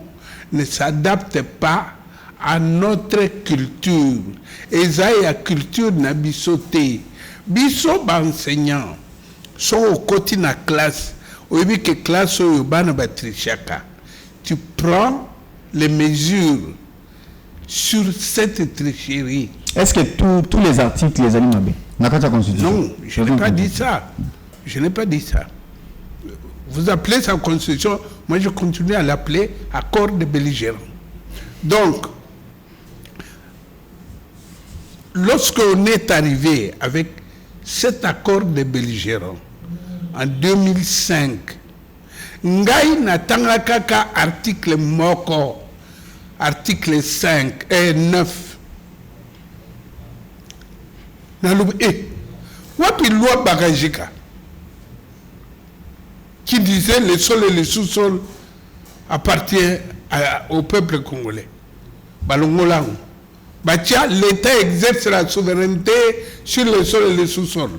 ne s'adapte pas à notre culture. Et ça, la culture n'a bisoté. Biso ba enseignant sont au côté de la classe. Au début que classe au bana batrichaka. Tu prends les mesures sur cette tricherie. Est-ce que tous les articles les animés dans la constitution? Non, je n'ai pas dit ça. Je n'ai pas dit ça. Vous appelez ça constitution, moi je continue à l'appeler accord de belligérants. Donc, lorsqu'on est arrivé avec cet accord de belligérants en 2005, Ngai natanga kaka article moko, article 5 et 9. Wapi loi Bagajika qui disait le sol et le sous-sol appartiennent au peuple congolais. Balongolang. Batia, l'État exerce la souveraineté sur le sol et le sous-sol.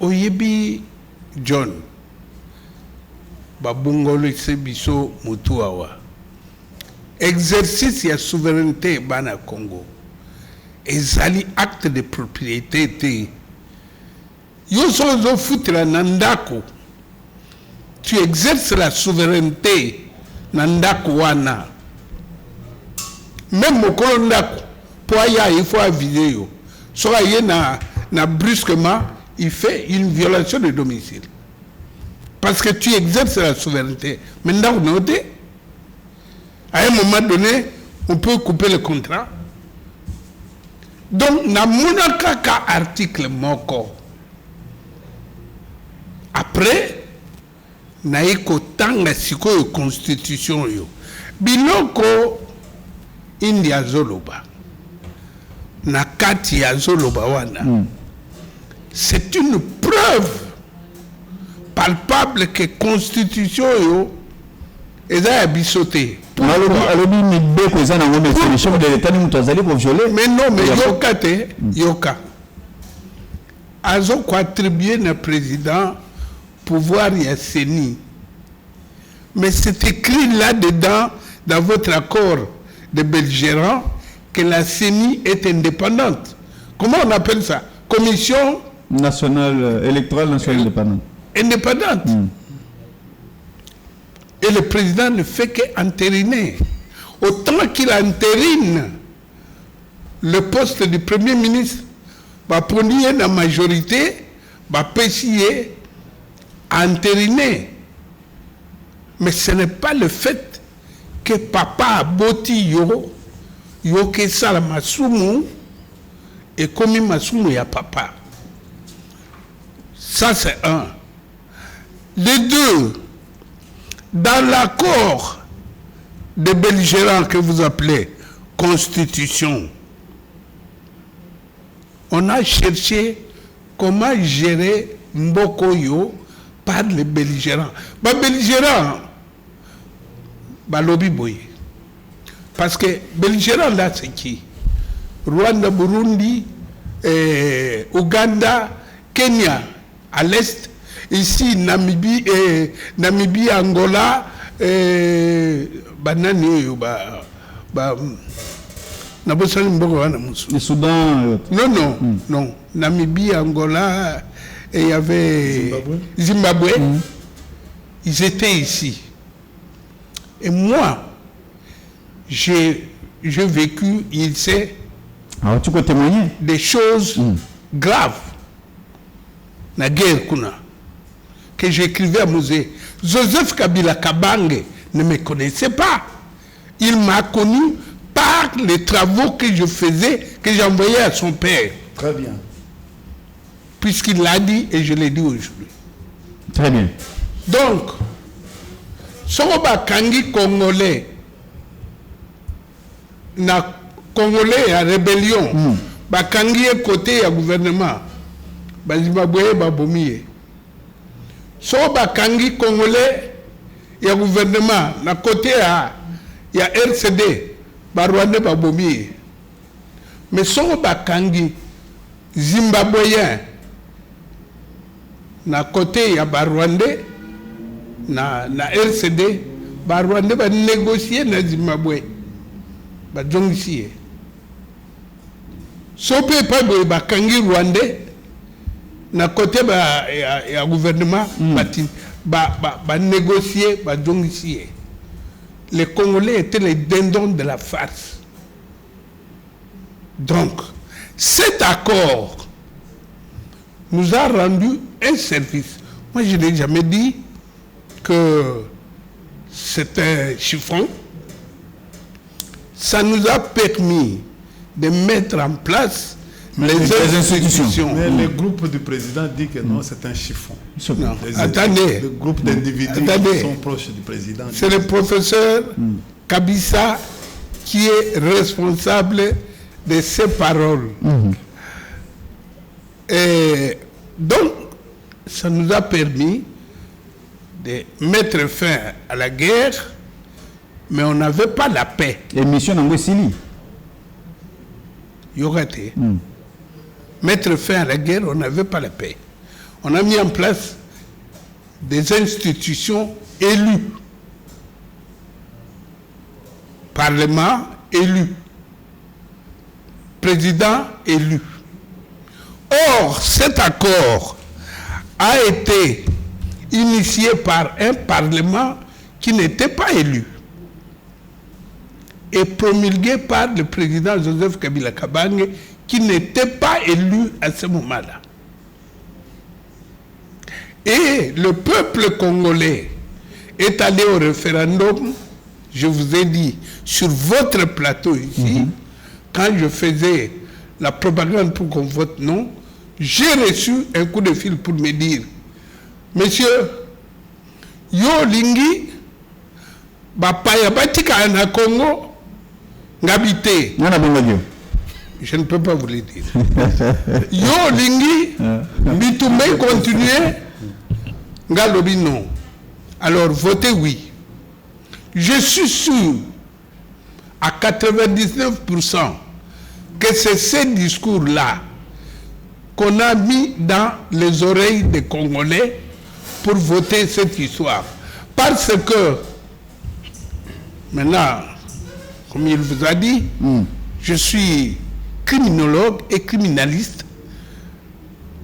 Oyebi John. Babungolo Sebiso Mutuawa. Exercice de la souveraineté bana Congo. Ezali acte de propriété te. Yo so futra nandako. Tu exerces la souveraineté nandako wana. Même mokolo ndako pour il faut un vidéo. Soit il na brusquement il fait une violation de domicile. Parce que tu exerces la souveraineté. Maintenant, à un moment donné, on peut couper le contrat. Donc, na monakaka article moko. Après, na eko tanga siko constitution yo. Biloko India Zoloba. Na kati ya Zoloba wana. C'est une preuve palpable que constitution yo eza bisoté. Alobi mibeko eza na ngombe le chef de l'état ni mutu azali pour violer. Mais non, mais yoka te, yoka. Azo ko attribuer na président pouvoir ya CENI. Mais c'est écrit là-dedans dans votre accord de belligérants que la CENI est indépendante. Comment on appelle ça? Commission nationale électorale nationale indépendante. Indépendante. Et le président ne fait qu'entériner. Autant qu'il entérine le poste du premier ministre, va prendre la majorité, va pécher, entériner. Mais ce n'est pas le fait que papa a boti yo que ça la masumu et comme masumu ya papa. Ça c'est un. Les deux, dans l'accord de belligérants que vous appelez constitution, on a cherché comment gérer Mbokoyo par les belligérants. Les belligérants, lobby boy. Parce que les belligérants là, c'est qui? Rwanda, Burundi, Ouganda, Kenya, à l'est. Ici, Namibie, Angola, le Soudan. Non. Namibie, Angola, et il y avait Zimbabwe. Ils étaient ici. Et moi, j'ai vécu, il sait, alors tu peux témoigner des choses graves. La guerre qu'on a. Que j'écrivais à musée. Joseph Kabila Kabange ne me connaissait pas. Il m'a connu par les travaux que je faisais, que j'envoyais à son père. Très bien. Puisqu'il l'a dit et je l'ai dit aujourd'hui. Très bien. Donc, Soba Kangi Congolais, na Congolais à rébellion, Bakangi est côté à gouvernement, Zimbabwe Babomiye. Soba Kangi Congolais, il y a gouvernement, na côté à il y a RCD, Rwanda Babomiye. Mais Soba Kangi Zimbabwéen, na côté il y a Rwandais, na RCD, Rwanda va négocier na Zimbabwe. Ba jongisiye. Sope pas ba kangi Rwandais na côté ya gouvernement ba négocier ba jongisiye. Les Congolais étaient les dindons de la farce. Donc, cet accord nous a rendu un service. Moi, je n'ai jamais dit que c'est un chiffon. Ça nous a permis de mettre en place les institutions. Mais le groupe du président dit que non, c'est un chiffon. Non. Attendez. Le groupe d'individus qui sont proches du président. C'est le professeur Kabissa qui est responsable de ces paroles. Et donc, ça nous a permis de mettre fin à la guerre, mais on n'avait pas la paix. Et mission Nangwesili. Yorate. Mettre fin à la guerre, on n'avait pas la paix. On a mis en place des institutions élues. Parlement élu. Président élu. Or, cet accord a été initié par un parlement qui n'était pas élu et promulgué par le président Joseph Kabila Kabange qui n'était pas élu à ce moment-là. Et le peuple congolais est allé au référendum, je vous ai dit, sur votre plateau ici, quand je faisais la propagande pour qu'on vote non, j'ai reçu un coup de fil pour me dire, monsieur, yo lingi, bapaya batika na Congo, ngabite. Je ne peux pas vous le dire. Yo lingi, bitume continuer, ngalobi non. Alors votez oui. Je suis sûr à 99% que c'est ce discours-là qu'on a mis dans les oreilles des Congolais pour voter cette histoire. Parce que, maintenant, comme il vous a dit, je suis criminologue et criminaliste,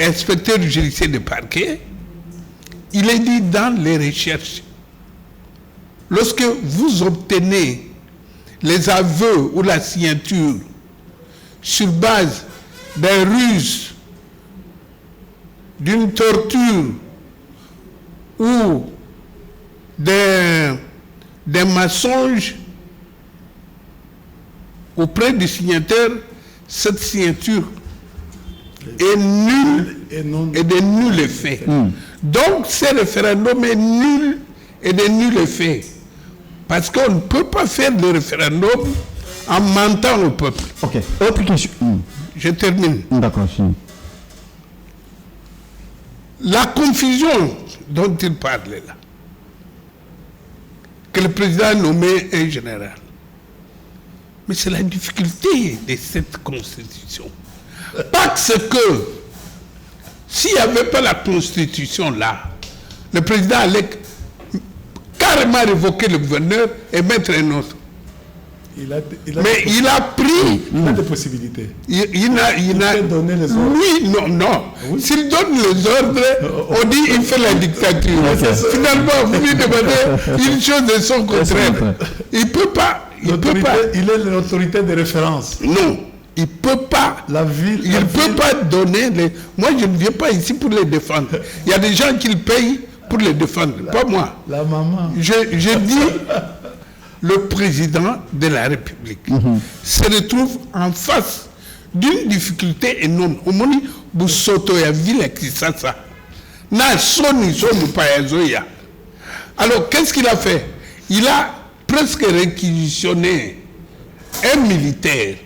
inspecteur judiciaire de parquet. Il est dit dans les recherches, lorsque vous obtenez les aveux ou la signature sur base d'un ruse, d'une torture ou d'un mensonge auprès du signataire, cette signature est nulle et de nul effet. Donc, ce référendum est nul et de nul effet. Parce qu'on ne peut pas faire le référendum en mentant au peuple. Ok. Autre question. Je termine. D'accord. La confusion dont il parle là, que le président a nommé un général, mais c'est la difficulté de cette constitution. Parce que s'il n'y avait pas la constitution là, le président allait carrément révoquer le gouverneur et mettre un autre. Mais il a pris... Il a des possibilités. Il a donné les ordres. Oui, non. Oui. S'il donne les ordres, on dit qu'il fait la dictature. Finalement, vous lui demandez une chose de son contraire. Il ne peut pas. Il est l'autorité de référence. Non, il ne peut pas. Il ne peut pas donner les... Moi, je ne viens pas ici pour les défendre. Il y a des gens qui le payent pour les défendre, pas moi. La maman. Je dis... Le président de la République se retrouve en face d'une difficulté énorme. Au moment où vous sautez à ville qui ça. Alors, qu'est-ce qu'il a fait? Il a presque réquisitionné un militaire.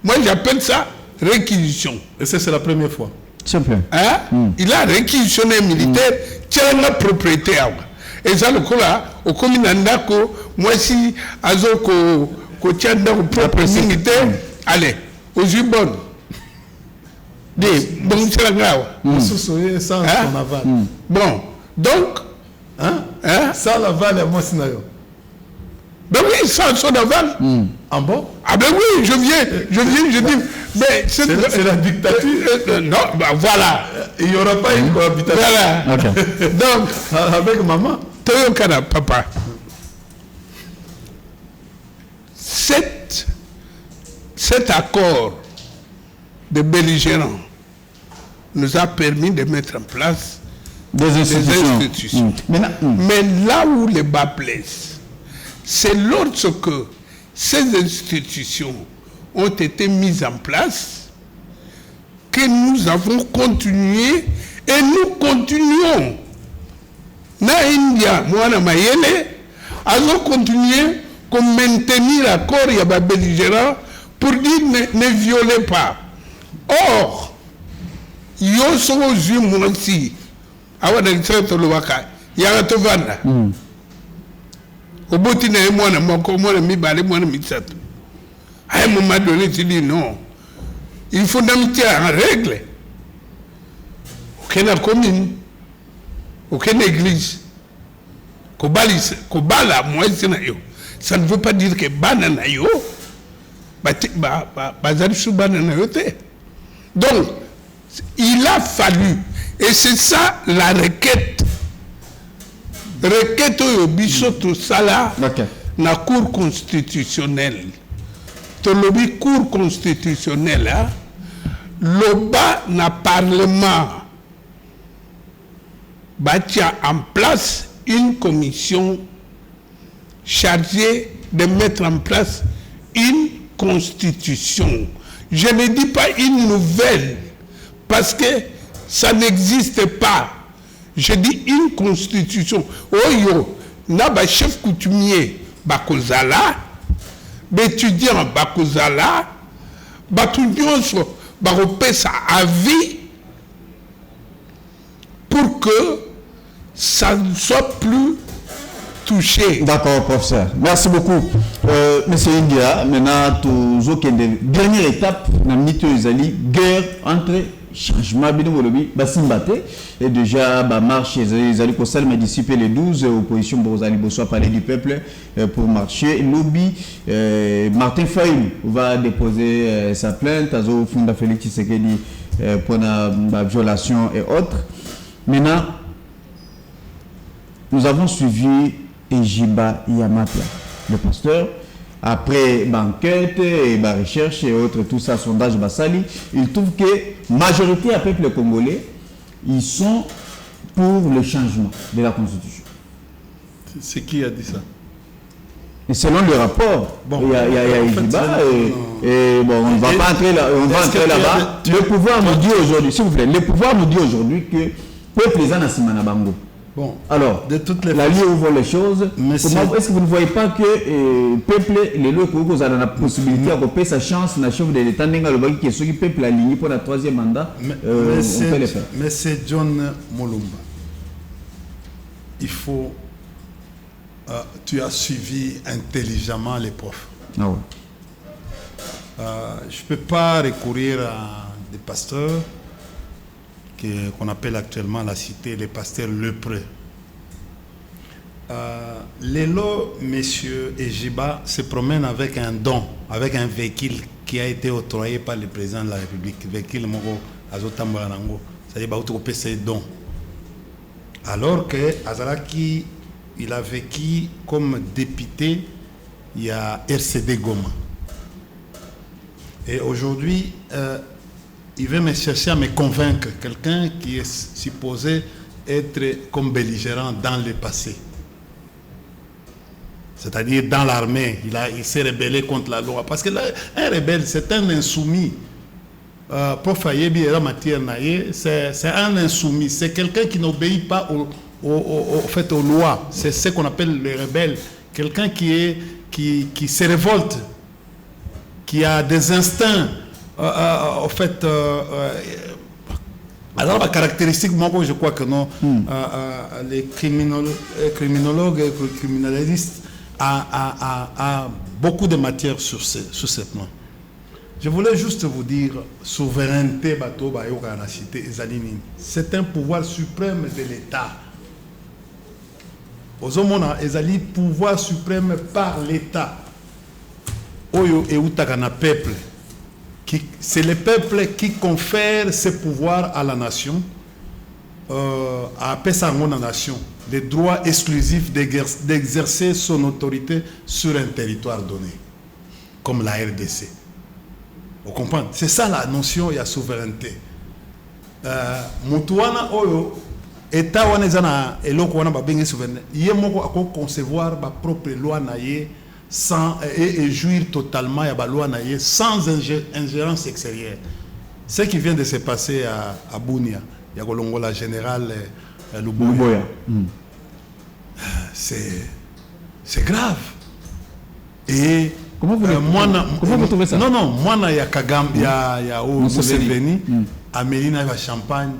Moi, j'appelle ça réquisition. Et ça, c'est la première fois. Simple. Il a réquisitionné un militaire qui a la propriété. Et ça, le coup là, au Kominandako, moi si, azo ko tianda au propre militaire, allez, aux Ubon. Bon, c'est la grave. Sans son aval. Bon, donc. Sans l'aval, à moi, c'est ben oui, sans son aval. En bon? Ah ben oui, je dis. Mais c'est la dictature. Non, ben voilà. Il n'y aura pas une cohabitation. Voilà. Okay. Donc, avec maman. Toyokana, papa. Cet accord de belligérants nous a permis de mettre en place des institutions. Mais là où les bas blessent, c'est lorsque ces institutions ont été mises en place que nous avons continué et nous continuons. Na India, moi na Mayele, allons continuer comme maintenir l'accord il y a des belligérants pour dire ne violez pas. Or, yo so ju monsi awa da tsato lwaka ya to vanda. Obuti na moi na moko moi na mi bale moi na mi tsato. À un moment donné, tu dis non. Il faut mettre en règle. Aucune commune, aucune église, Kobala, moi, ça ne veut pas dire que banana yo, donc, il a fallu, et c'est ça la requête. Requête au bisoto sala, la Cour constitutionnelle. Le Cour constitutionnelle, l'OBA na Parlement bâtia en place une commission chargée de mettre en place une constitution. Je ne dis pas une nouvelle, parce que ça n'existe pas. Je dis une constitution. Oh yo, na ba chef coutumier Bakozala, d'étudiants Bakozala, Batounyonso, Baropesa à vie, pour que ça ne soit plus touché. D'accord, professeur. Merci beaucoup. Monsieur India, maintenant, dernière étape, dans la guerre entre changement et déjà marche les mais d'ici les 12 opposition Bozali Bosso parler du peuple pour marcher lobby Martin Fayou va déposer sa plainte à Funda Félix Tshisekedi pour la violation et autres. Maintenant nous avons suivi Ejiba Yamapia, le pasteur. Après enquête et recherche et autres, tout ça, sondage Bassali, il trouve que la majorité du peuple congolais, ils sont pour le changement de la Constitution. C'est qui a dit ça? Et selon le rapport, bon, il y a Ejiba et bon, on ne va pas entrer là, on va entrer là-bas. Le pouvoir nous dit aujourd'hui, s'il vous plaît, le pouvoir nous dit aujourd'hui que le peuple est en Asimana Bango. Bon, alors, de toutes les la vie ouvre les choses. Monsieur... Est-ce que vous ne voyez pas que le peuple, les lois que vous avez la possibilité de couper sa chance, la chef de l'État, qui est ce qui peuple aligné pour le 3e mandat, on peut le faire. Monsieur John Molumba, il faut... tu as suivi intelligemment les profs. Ah ouais. Je ne peux pas recourir à des pasteurs qu'on appelle actuellement la cité, les pasteurs lépreux. Lélo, monsieur Ejiba, se promène avec un don, avec un véhicule qui a été octroyé par le président de la République. Véhicule Moro Azotambarango, c'est-à-dire que c'est don. Alors que Azaraki, il a vécu comme député, il y a RCD Goma. Et aujourd'hui, il veut me chercher à me convaincre, quelqu'un qui est supposé être comme belligérant dans le passé. C'est-à-dire dans l'armée, il s'est rebellé contre la loi. Parce que là, un rebelle, c'est un insoumis. Prof Ayebi et matière c'est un insoumis. C'est quelqu'un qui n'obéit pas aux lois. C'est ce qu'on appelle le rebelle. Quelqu'un qui se révolte, qui a des instincts, alors la caractéristique, moi je crois que non, les criminologues et criminalistes a beaucoup de matière sur ce plan. Je voulais juste vous dire, souveraineté, c'est un pouvoir suprême de l'État. Aux hommes, ezali pouvoir suprême par l'État. Oyo et Utakana peuple. C'est le peuple qui confère ses pouvoirs à la nation, à la nation, le droit exclusif d'exercer son autorité sur un territoire donné, comme la RDC. Vous comprenez? C'est ça la notion de la souveraineté. Moutouana Oyo, État Wanezana et l'Okwana Babenge souveraineté, il y a concevoir ma propre loi naïe. Sans, et jouir totalement à loi sans ingérence extérieure. Ce qui vient de se passer à Bunia, il y a la générale Luboya. C'est grave. Et comment vous trouvez ça? Non, moi, il y a Kagame, il y a Museveni, à Mélina, il y a Champagne,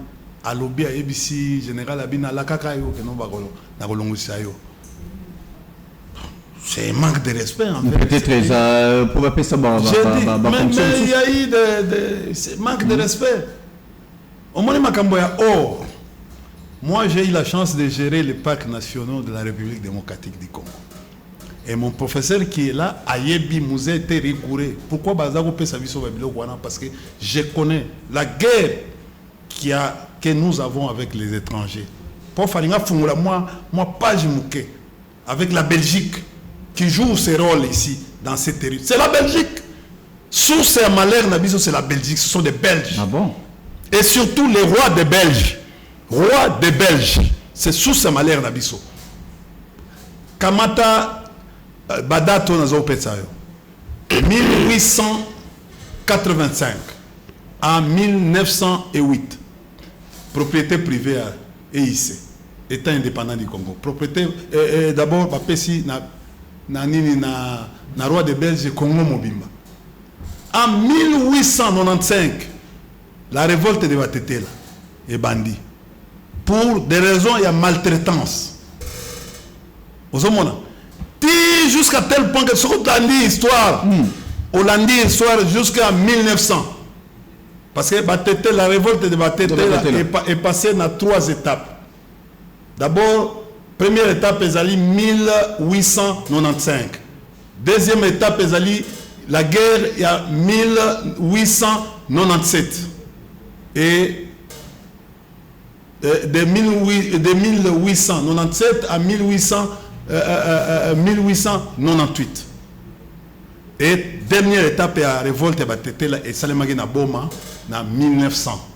à Lobby, à ABC, général Abina, la Kakayo, que non, c'est un manque de respect en fait. Peut-être ça pour appeler ça mais il y a eu manque de respect. Au moins moi j'ai eu la chance de gérer les parcs nationaux de la République démocratique du Congo. Et mon professeur qui est là, Ayebi Mouzé, était rigoureux. Pourquoi Bazako peut s'aviser parce que je connais la guerre que nous avons avec les étrangers. Pour faire moi pas Jimouké, avec la Belgique, qui joue ses rôles ici, dans ces territoires. C'est la Belgique. Sous ces malheurs, c'est la Belgique. Ce sont des Belges. Ah bon? Et surtout les rois des Belges. Rois des Belges. C'est sous ces malheurs, Nabiso. Kamata Badato Nazo Petsayo. 1885 à 1908. Propriété privée à EIC. État indépendant du Congo. Propriété, d'abord, Papesi na roi de Belge Congo Mobimba. En 1895, la révolte de Batetela est bandie. Pour des raisons, il y a maltraitance. Vous avez jusqu'à tel point que ce qu'on a dit histoire, on a dit histoire jusqu'à 1900. Parce que la révolte de Batetela est passée dans 3 étapes. D'abord, première étape, c'est 1895. Deuxième étape, c'est la guerre, il y a 1897. Et de 1897 à 1898. Et dernière étape, la révolte et Salemagé na Boma en 1900.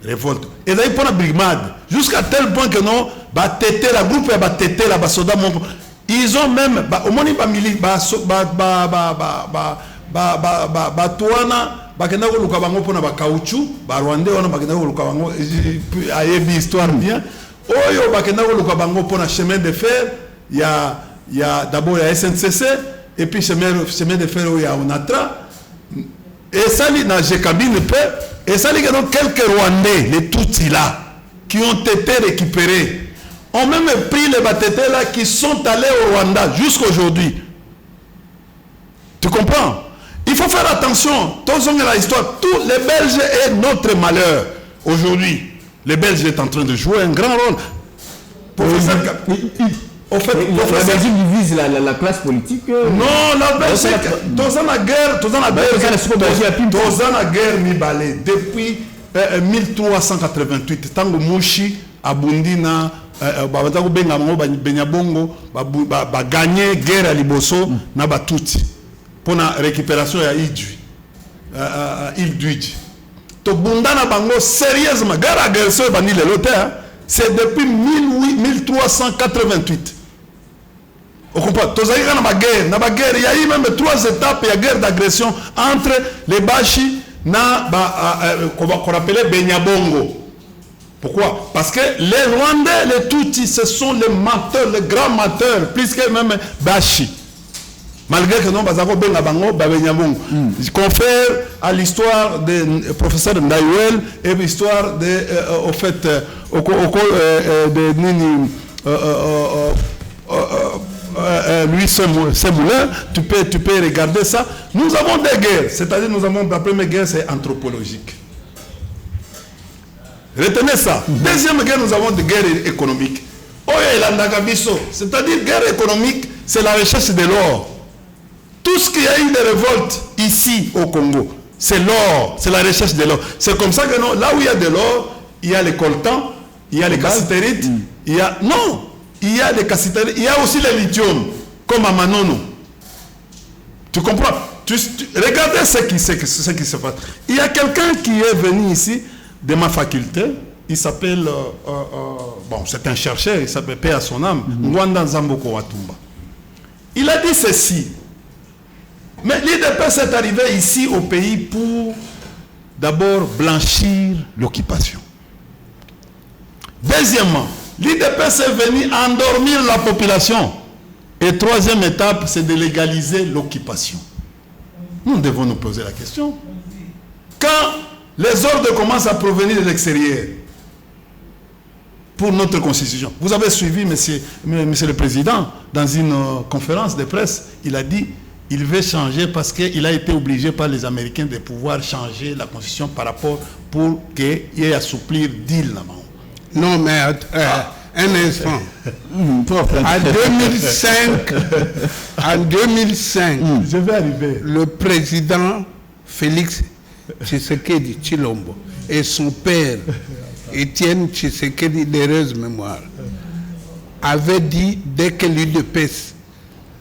Révolte. Et là, il prend la brigade. Jusqu'à tel point que non, la groupe la soda, ils ont même, au moins, histoire bien. Oyo bakenda ko bango pour un chemin de fer, il y a d'abord la SNCC et puis chemin de fer où il y a Onatra. Et ça li na Jekabine peu et ça li que donc quelques Rwandais, les Tutsis là qui ont été récupérés ont même pris les Batétés là qui sont allés au Rwanda jusqu'aujourd'hui. Tu comprends? Il faut faire attention. Tous on a la histoire. Tous les Belges est notre malheur. Aujourd'hui, les Belges sont en train de jouer un grand rôle. Professeur, au fait, la Belgique divise la classe politique. Non, la Belgique, tous en la guerre, ni balé depuis 1388. Tango Mouchi, Abundina, Benyabongo, gagné guerre à Liboso, na Batouti pour la récupération à île d'Uidji. To Bundana Bango sérieusement, guerre à guerre sur Bani c'est depuis 1388. Vous comprenez? Il y a eu même 3 étapes, il y a guerre d'agression entre les Bashi qu'on appelait Benyabongo. Pourquoi? Parce que les Rwandais, les Tutsis, ce sont les menteurs, les grands menteurs, plus que même Bashi. Malgré que non, je confère à l'histoire du professeur Ndayuel et l'histoire au fait de Louis Semoulin, tu peux regarder ça. Nous avons des guerres, c'est-à-dire nous avons la première guerre, c'est anthropologique. Retenez ça. Deuxième guerre, nous avons des guerres économiques. C'est-à-dire guerre économique, c'est la recherche de l'or. Tout ce qu'il y a eu de révolte ici au Congo, c'est l'or, c'est la recherche de l'or. C'est comme ça que non, là où il y a de l'or, il y a les coltans, il y a les cassitérites, il y a les cassitérites, il y a aussi le lithium, comme à Manono. Tu comprends? Regardez ce qui se passe. Il y a quelqu'un qui est venu ici de ma faculté, il s'appelle, bon, c'est un chercheur, il s'appelle Paix à son âme, Ngwanda Nzamboko Watumba. Il a dit ceci. Mais l'IDPS est arrivé ici au pays pour d'abord blanchir l'occupation. Deuxièmement, l'IDPS est venu endormir la population. Et troisième étape, c'est de légaliser l'occupation. Nous devons nous poser la question. Quand les ordres commencent à provenir de l'extérieur pour notre constitution, vous avez suivi, monsieur le Président, dans une conférence de presse, il a dit il veut changer parce qu'il a été obligé par les Américains de pouvoir changer la constitution par rapport pour qu'il y ait assouplir deal là-bas. Non, mais un instant. En 2005, je vais arriver. Le président Félix Tshisekedi Tshilombo et son père Étienne Tshisekedi d'heureuse mémoire avaient dit dès que l'UDPS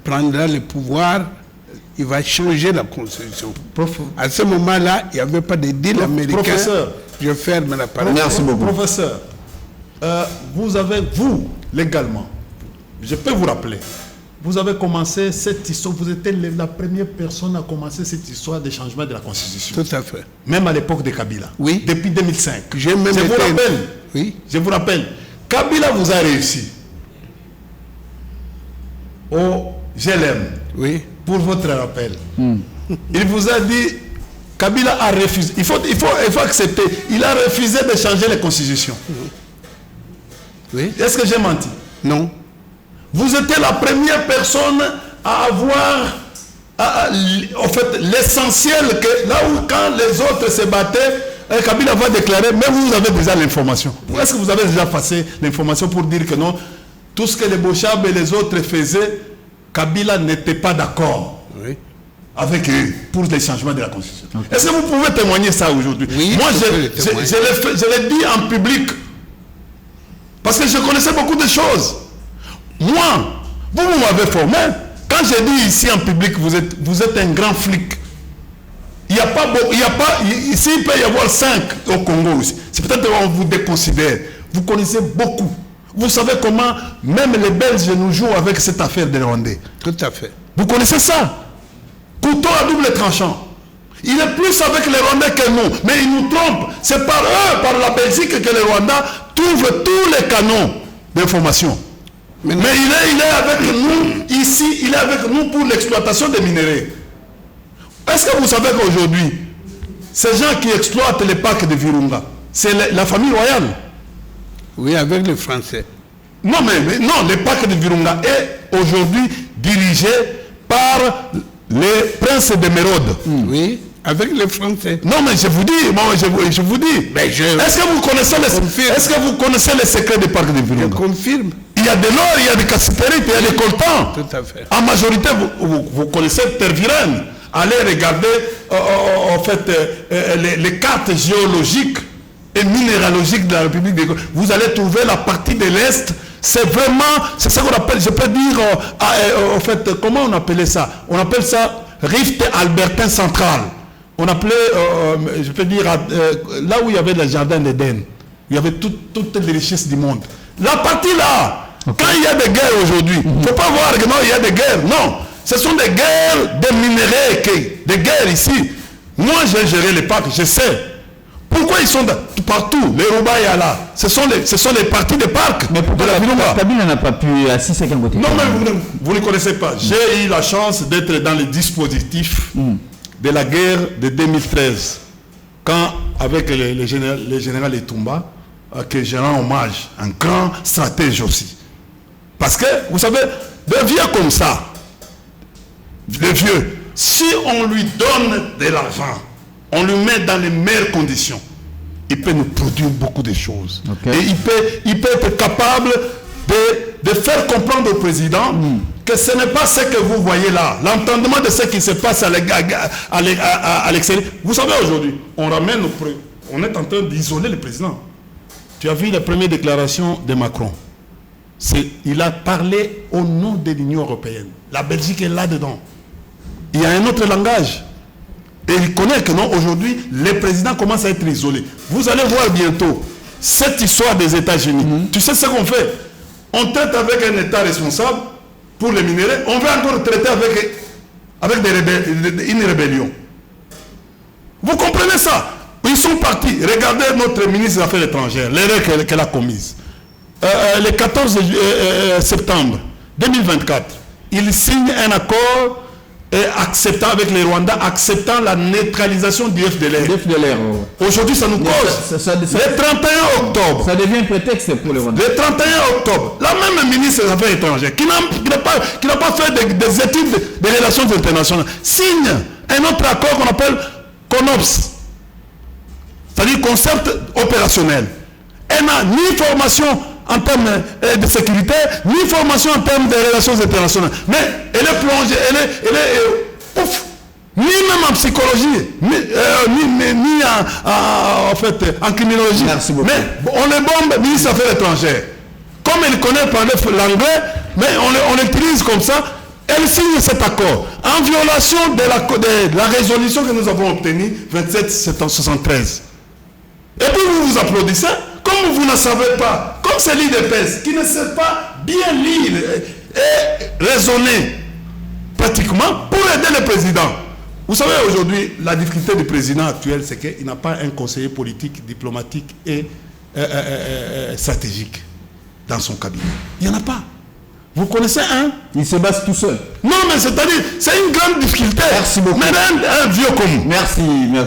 prendra le pouvoir, il va changer la constitution. À ce moment-là, il n'y avait pas de deal américain. Professeur, je ferme la parole. Merci beaucoup. Professeur, vous avez, légalement, je peux vous rappeler, vous avez commencé cette histoire, vous étiez la première personne à commencer cette histoire de changement de la constitution. Tout à fait. Même à l'époque de Kabila. Oui. Depuis 2005. Je vous rappelle. Oui. Je vous rappelle. Kabila vous a réussi. Au GLM. Oui. Pour votre rappel. Il vous a dit, Kabila a refusé. Il faut accepter. Il a refusé de changer les constitutions. Oui. Est-ce que j'ai menti? Non. Vous étiez la première personne à avoir en fait, l'essentiel que là où quand les autres se battaient, Kabila va déclarer, mais vous avez déjà l'information. Est-ce que vous avez déjà passé l'information pour dire que non, tout ce que les Bochab et les autres faisaient, Kabila n'était pas d'accord avec eux pour les changements de la Constitution. Est-ce que vous pouvez témoigner ça aujourd'hui? Oui, moi, je l'ai dit en public. Parce que je connaissais beaucoup de choses. Moi, vous m'avez formé. Quand j'ai dit ici en public, vous êtes un grand flic. Il n'y a pas, ici il peut y avoir 5 au Congo aussi. C'est peut-être qu'on vous déconsidère. Vous connaissez beaucoup. Vous savez comment même les Belges nous jouent avec cette affaire des Rwandais. Tout à fait. Vous connaissez ça? Couteau à double tranchant. Il est plus avec les Rwandais que nous. Mais ils nous trompent. C'est par eux, par la Belgique, que les Rwandais trouve tous les canaux d'information. Mais il est avec nous ici, il est avec nous pour l'exploitation des minéraux. Est-ce que vous savez qu'aujourd'hui, ces gens qui exploitent les parcs de Virunga, c'est la famille royale? Oui, avec les Français. Non, mais non, le parc de Virunga est aujourd'hui dirigé par les princes de Mérode. Oui, avec les Français. Non, mais je vous dis, je vous dis. Est-ce que vous connaissez les secrets du parc de Virunga? Je confirme. Il y a de l'or, il y a des cassipérites, il y a des coltans. Tout à fait. En majorité, vous connaissez Tervuren. Allez regarder en fait, les cartes géologiques et minéralogiques de la République des Congo. Vous allez trouver la partie de l'Est. C'est vraiment, c'est ça qu'on appelle, je peux dire, en fait, comment on appelait ça? On appelle ça rift albertain central. On appelait, je peux dire, là où il y avait le jardin d'Éden, il y avait toutes les richesses du monde. La partie là, quand il y a des guerres aujourd'hui, il ne faut pas voir que non, il y a des guerres. Non, ce sont des guerres de minéraux, des guerres ici. Moi, j'ai géré les parcs, je sais. Pourquoi ils sont partout? Les Roubaïa là, ce sont les parties des parcs. Mais pourquoi la Kabila n'a pas pu assister à un côté? Non, mais vous ne connaissez pas. J'ai eu la chance d'être dans les dispositifs de la guerre de 2013. Quand, avec le général Etumba, que j'ai rends hommage, un grand stratège aussi. Parce que, vous savez, des vieux comme ça, des vieux, si on lui donne de l'argent, on lui met dans les meilleures conditions, il peut nous produire beaucoup de choses. Okay. Et il peut être capable de faire comprendre au président que ce n'est pas ce que vous voyez là. L'entendement de ce qui se passe à l'extérieur. Vous savez, aujourd'hui, on est en train d'isoler le président. Tu as vu la première déclaration de Macron. Il a parlé au nom de l'Union européenne. La Belgique est là-dedans. Il y a un autre langage. Et il connaît que non, aujourd'hui, les présidents commencent à être isolés. Vous allez voir bientôt cette histoire des États-Unis. Tu sais ce qu'on fait? On traite avec un État responsable pour les minéraux. On va encore traiter avec une rébellion. Vous comprenez ça? Ils sont partis. Regardez notre ministre des Affaires étrangères, l'erreur qu'elle a commise. Le 14 septembre 2024, il signe un accord acceptant avec les Rwandais, acceptant la neutralisation du FDLR. Aujourd'hui, ça nous cause. Le 31 octobre. Ça devient un prétexte pour les Rwandais. Le 31 octobre, la même ministre des Affaires étrangères, qui n'a pas fait des études de relations internationales, signe un autre accord qu'on appelle CONOPS. C'est-à-dire concept opérationnel. Elle n'a ni formation en termes de sécurité, ni formation en termes de relations internationales. Mais elle est plongée, elle est ouf, ni même en psychologie, ni en fait, en criminologie. Merci beaucoup. Mais on les bombe, ministre des Affaires étrangères. Comme elle connaît parler l'anglais, mais on l'utilise comme ça. Elle signe cet accord en violation de la résolution que nous avons obtenue 2773. Et puis vous vous applaudissez, comme vous ne savez pas, comme c'est l'IDPS qui ne sait pas bien lire et raisonner pratiquement pour aider le président. Vous savez aujourd'hui, la difficulté du président actuel, c'est qu'il n'a pas un conseiller politique, diplomatique et stratégique dans son cabinet. Il n'y en a pas. Vous connaissez un? Il se base tout seul. Non, mais c'est-à-dire, c'est une grande difficulté. Merci beaucoup. Mais un vieux comme vous. Merci.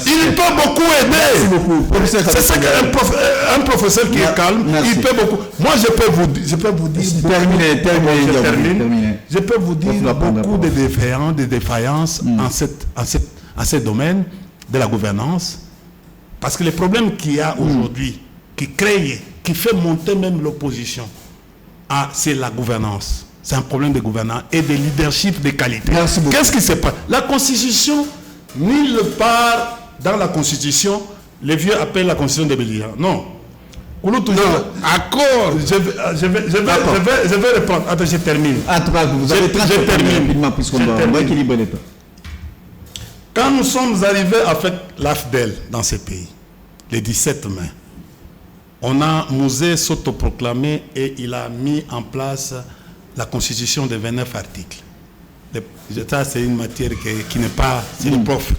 Il peut beaucoup aider. Merci beaucoup. C'est ça qu'un professeur qui est calme, il peut beaucoup. Moi, je peux vous dire. Terminé. Je peux vous dire beaucoup de défaillances en ce domaine de la gouvernance. Parce que les problèmes qu'il y a aujourd'hui, qui fait monter même l'opposition, c'est la gouvernance. C'est un problème de gouvernance et de leadership de qualité. Qu'est-ce qui se passe? La Constitution, nulle part dans la Constitution, les vieux appellent la Constitution de Bélia. Non. Accord. Je vais répondre. Attends, je termine. En tout cas, vous avez terminé rapidement puisqu'on doit équilibrer les temps. Quand nous sommes arrivés avec l'AFDEL dans ce pays, le 17 mai, on a Mouzé s'autoproclamé et il a mis en place la constitution de 29 articles. Ça, c'est une matière qui n'est pas... C'est le prof.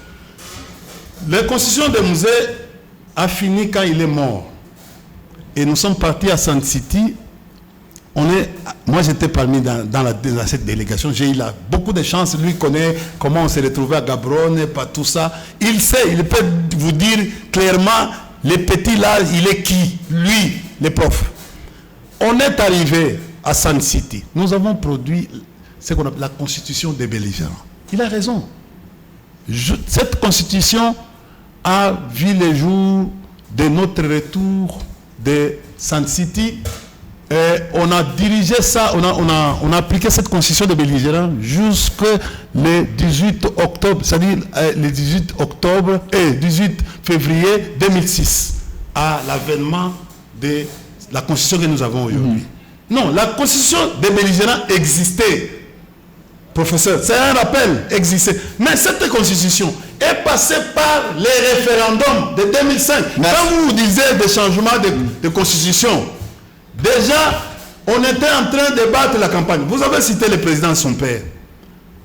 La constitution de Mouzé a fini quand il est mort. et nous sommes partis à Sun City. Moi, j'étais parmi dans cette délégation. J'ai eu beaucoup de chance. Lui connaît comment on s'est retrouvé à Gaborone, pas tout ça. Il sait, il peut vous dire clairement, les petits là, il est qui? Lui, les profs. On est arrivé à Sun City. Nous avons produit ce qu'on appelle la constitution des belligérants. Il a raison. Cette constitution a vu le jour de notre retour de Sun City. On a dirigé ça, on a appliqué cette constitution de belligérants jusqu'au 18 octobre, c'est-à-dire le 18 octobre et 18 février 2006, à l'avènement de la constitution que nous avons aujourd'hui. Non, la constitution des belligérants existait, professeur, c'est un rappel, existait. Mais cette constitution est passée par les référendums de 2005. Merci. Quand vous disiez des changements de constitution, déjà, on était en train de battre la campagne. Vous avez cité le président, son père.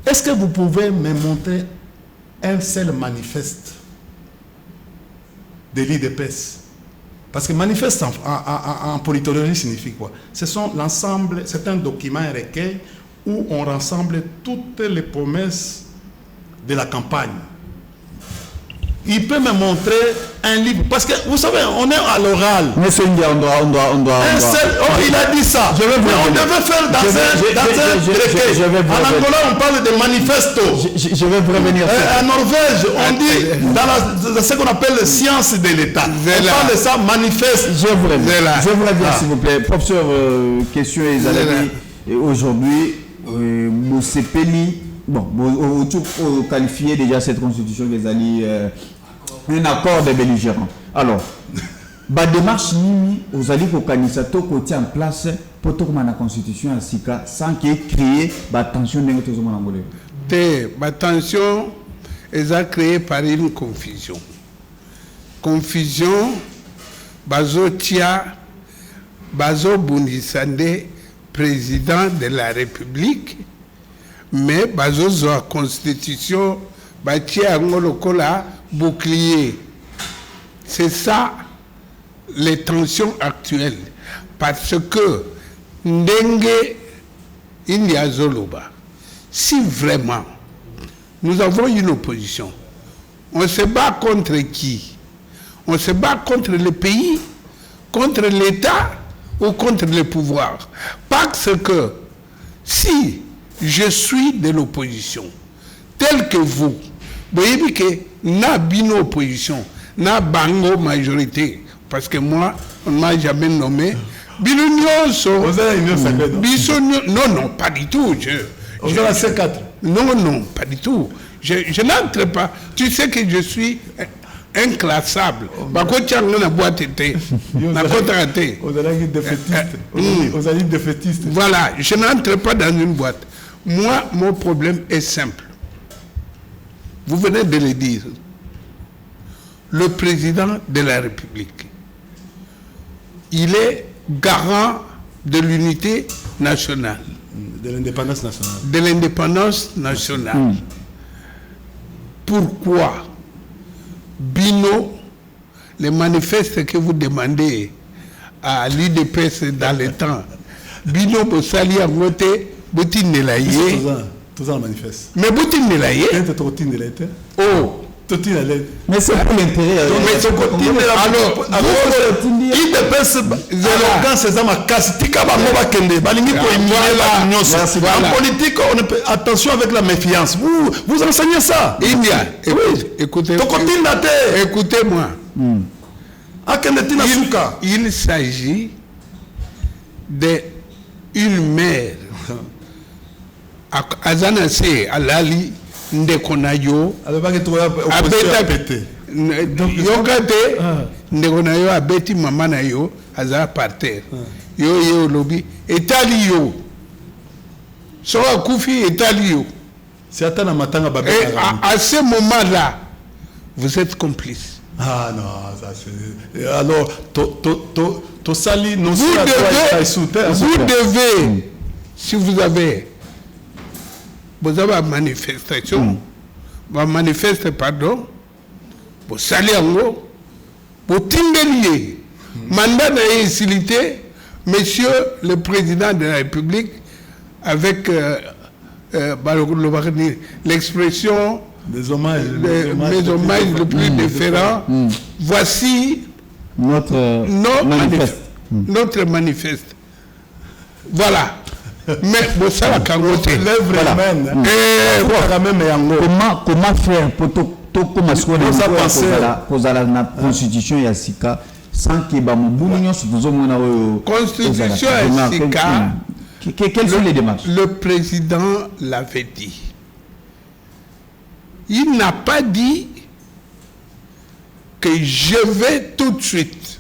Est-ce que vous pouvez me montrer un seul manifeste de l'IDPS? Parce que manifeste en politologie signifie quoi? Ce sont l'ensemble, c'est un document, un recueil où on rassemble toutes les promesses de la campagne. Il peut me montrer un livre, parce que vous savez, on est à l'oral. Monsieur India, on doit. Un seul, il a dit ça. Je vais vous on devait faire dans un recueil. En Angola, on parle de manifesto. Je vais vous revenir. En Norvège, on dit dans ce qu'on appelle les sciences de l'État. On parle de ça, manifeste. Je vous reviens, s'il vous plaît. Professeur, question est aujourd'hui, Mosepeli, bon, vous qualifiez déjà cette constitution que vous allez un accord de belligérants. Alors, la démarche vous allez côté en place pour tout la constitution à Sika sans qu'il crée la tension de notre zone. La tension est créée par une confusion. Confusion, Bazo Tia, Bazo Bundisande, président de la République, mais Bazo la constitution, Batia Angolokola, bouclier. C'est ça les tensions actuelles. Parce que Ndenge India Zoluba, si vraiment nous avons une opposition, on se bat contre qui? On se bat contre le pays, contre l'État ou contre le pouvoir. Parce que si je suis de l'opposition, tel que vous voyez que na bino opposition, na bango majorité, parce que moi, on ne m'a jamais nommé. Non, pas du tout. Non, pas du tout. Je n'entre pas. Tu sais que je suis inclassable. Voilà, je n'entre pas dans une boîte. Moi, mon problème est simple. Vous venez de le dire. Le président de la République, il est garant de l'unité nationale. De l'indépendance nationale. De l'indépendance nationale. Pourquoi Bino, les manifestes que vous demandez à l'IDPS dans le temps, Bino Bossali a voté, Boutine Nelaye. Tout ça manifeste. Mais Boutine Nelaye. Oh! Mais c'est pour l'intérêt. Alors, IDPS, en politique, attention avec la méfiance. Vous enseignez ça. India, écoutez-moi. Il s'agit d'une mère. Azanase Alali Ndekonayo Abeta Yokate Ndekonayo Abeti Mamanayo Aza par terre. Yo lobby Etalio Soa Koufi Etalio. C'est à Matanga Babé. À ce moment-là, vous êtes complice. Ah non, ça c'est. Alors, Tosali, non, vous devez, si vous avez une manifestation, vous manifestez, pardon, vous salez en haut, vous tindeliez, Mandat n'a facilité, monsieur le président de la République, avec l'expression des hommages, mes hommages le plus différents. Voici notre manifeste. Notre manifeste. Voilà. Mais bon, ça va cagoter. Comment faire pour la constitution et Sika sans que constitution et Sika. Quelles sont les démarches? Le président l'avait dit. Il n'a pas dit que je vais tout de suite.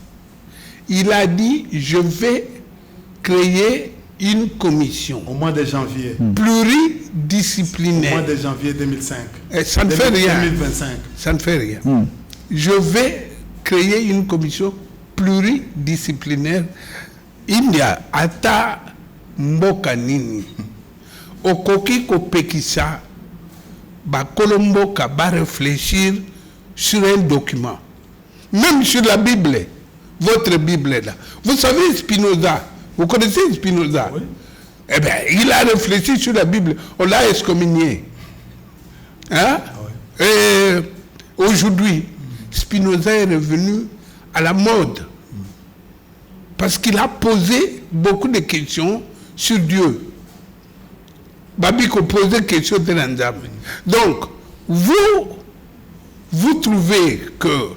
Il a dit je vais créer une commission. Au mois de janvier. Pluridisciplinaire. Au mois de janvier 2005. Et ça ne fait rien. 2025. Ça ne fait rien. Je vais créer une commission pluridisciplinaire. Il y a ata mboka nini. Okoki kopekisa. Ba Kolomboka va réfléchir sur un document. Même sur la Bible. Votre Bible là. Vous savez Spinoza. Vous connaissez Spinoza? Oui. Eh bien, il a réfléchi sur la Bible. On l'a excommunié. Hein? Oui. Et aujourd'hui, Spinoza est revenu à la mode. Parce qu'il a posé beaucoup de questions sur Dieu. Babiko pose des questions de l'Anzam. Donc, vous trouvez que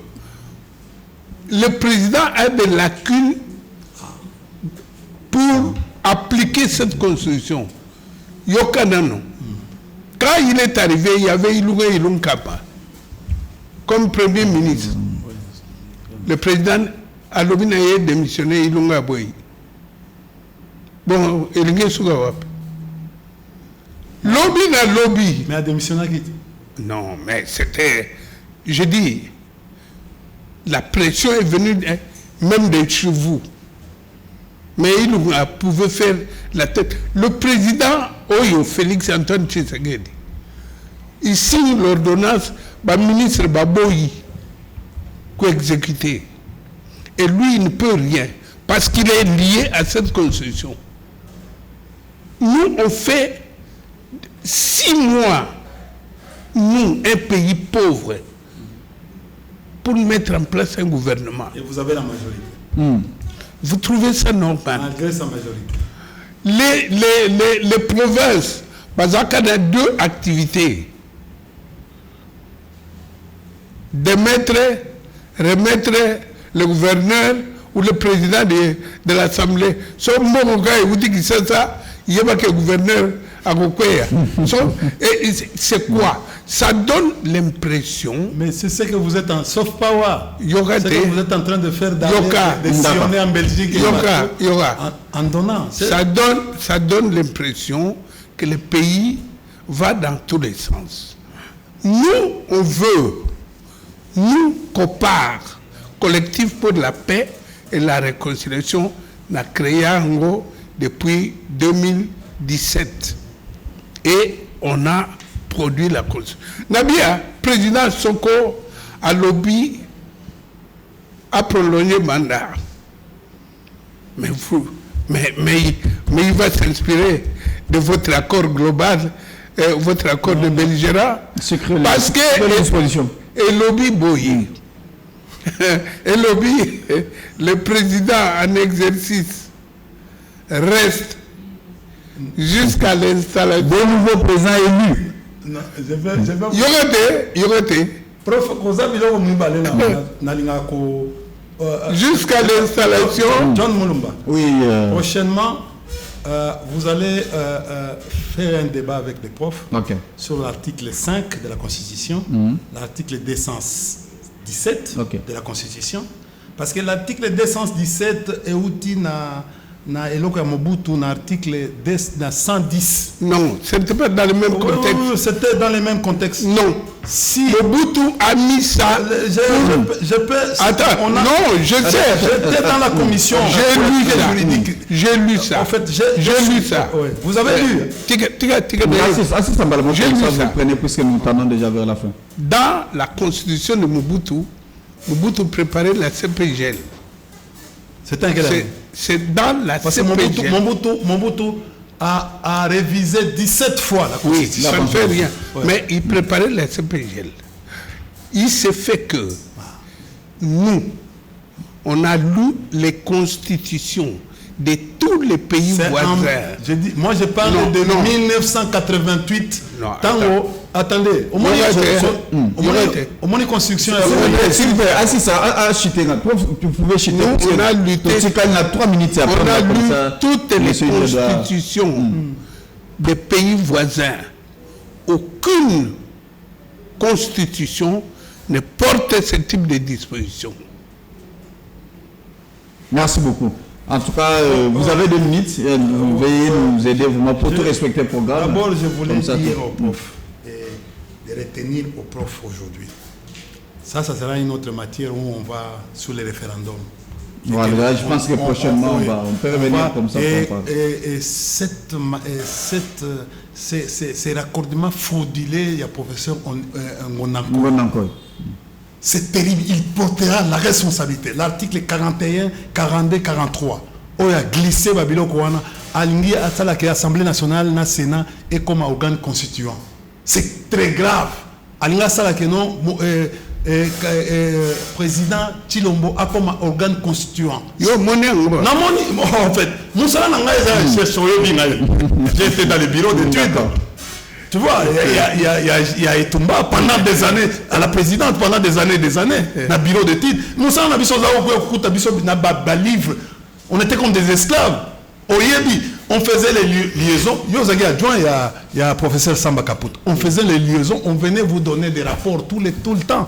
le président a des lacunes pour appliquer cette constitution. Yokanano. Quand il est arrivé, il y avait Iloué Ilunkapa comme premier ministre. Le président Alobina a démissionné Ilunga Boy. Bon, Elingue Sougawap. Lobby n'a lobby. Mais a démissionné qui? Non, mais c'était. Je dis, la pression est venue même de chez vous. Mais il pouvait faire la tête. Le président Oyo, Félix Antoine Tshisekedi, il signe l'ordonnance, le ministre Baboyi, qui est exécuté. Et lui, il ne peut rien, parce qu'il est lié à cette constitution. Nous, on fait 6 mois, nous, un pays pauvre, pour mettre en place un gouvernement. Et vous avez la majorité. Vous trouvez ça normal? Malgré sa majorité. Les provinces, parce qu'il y a 2 activités. Remettre le gouverneur ou le président de l'Assemblée. Si vous dites que c'est ça, il n'y a pas que le gouverneur à Gokwea. C'est quoi? Ça donne l'impression. Mais c'est ce que vous êtes en soft power. C'est ce que vous êtes en train de faire dans des sillonner en Belgique. En donnant. Ça donne l'impression que le pays va dans tous les sens. Nous, on veut, nous, COPAR, Collectif pour la paix et la réconciliation, n'a créé Ango depuis 2017. Et on a produit la cause. Nabia, président Soko, a lobby, a prolongé le mandat. Mais il va s'inspirer de votre accord global, votre accord de belligérant. Parce que et lobby Boyi. Et lobby, le président en exercice reste jusqu'à l'installation. De nouveaux présidents élus. Non, il y aurait été. Jusqu'à l'installation. John Moulumba. Oui. Prochainement, vous allez faire un débat avec les profs sur l'article 5 de la Constitution, l'article 217 de la Constitution. Parce que l'article 217 est outil na eloko ya Mobutu na article 110. Non, c'était pas dans le même contexte. C'était dans le même contexte. Non. Si Mobutu a mis ça. Je peux. Attends, non, je sais. J'étais dans la commission. J'ai lu ça. En fait, j'ai lu ça. Ouais. Vous avez lu? J'ai lu ça. Vous prenez puisque nous tendons déjà vers la fin. Dans la constitution de Mobutu, Mobutu préparait la CPGL. C'est un quelle année? C'est dans la Parce que CPGL. Mobutu a révisé 17 fois la Oui, Constitution. ça ne fait rien. Ouais. Mais il préparait la CPGL. Il s'est fait que nous, on a lu les constitutions de tous les pays voisins. Moi, je parle de 1988. Non, attendez. Au moins, au moins, construction. S'il vous plaît, vous pouvez chuter. Nous, on a lutté. On a 3 minutes après. On a lu toutes les constitutions des pays voisins. Aucune constitution ne porte ce type de disposition. Merci beaucoup. En tout cas, vous avez 2 minutes. Vous veuillez nous aider vraiment pour tout respecter le programme. D'abord, je voulais dire au prof de retenir au prof aujourd'hui. Ça sera une autre matière où on va sur les référendums. Voilà, je pense que prochainement, on peut revenir comme ça. Et ces raccordements fraudulés, il y a professeur Ngonanko. C'est terrible, il portera la responsabilité. L'article 41, 42, 43. On a glissé Babilo Kouana, aligné à l'Assemblée nationale, le Sénat et comme organe constituant. C'est très grave. Aligné à président Chilombo a comme organe constituant. Yo, en fait, Moussa j'étais dans le bureau d'études. Tu vois, il y a Etumba pendant des années, à la présidente pendant des années, dans le bureau d'études. Nous sommes dans livre. On était comme des esclaves. Au Yébi, on faisait les liaisons. Il y a professeur Samba Kaput. On faisait les liaisons, on venait vous donner des rapports tout le temps.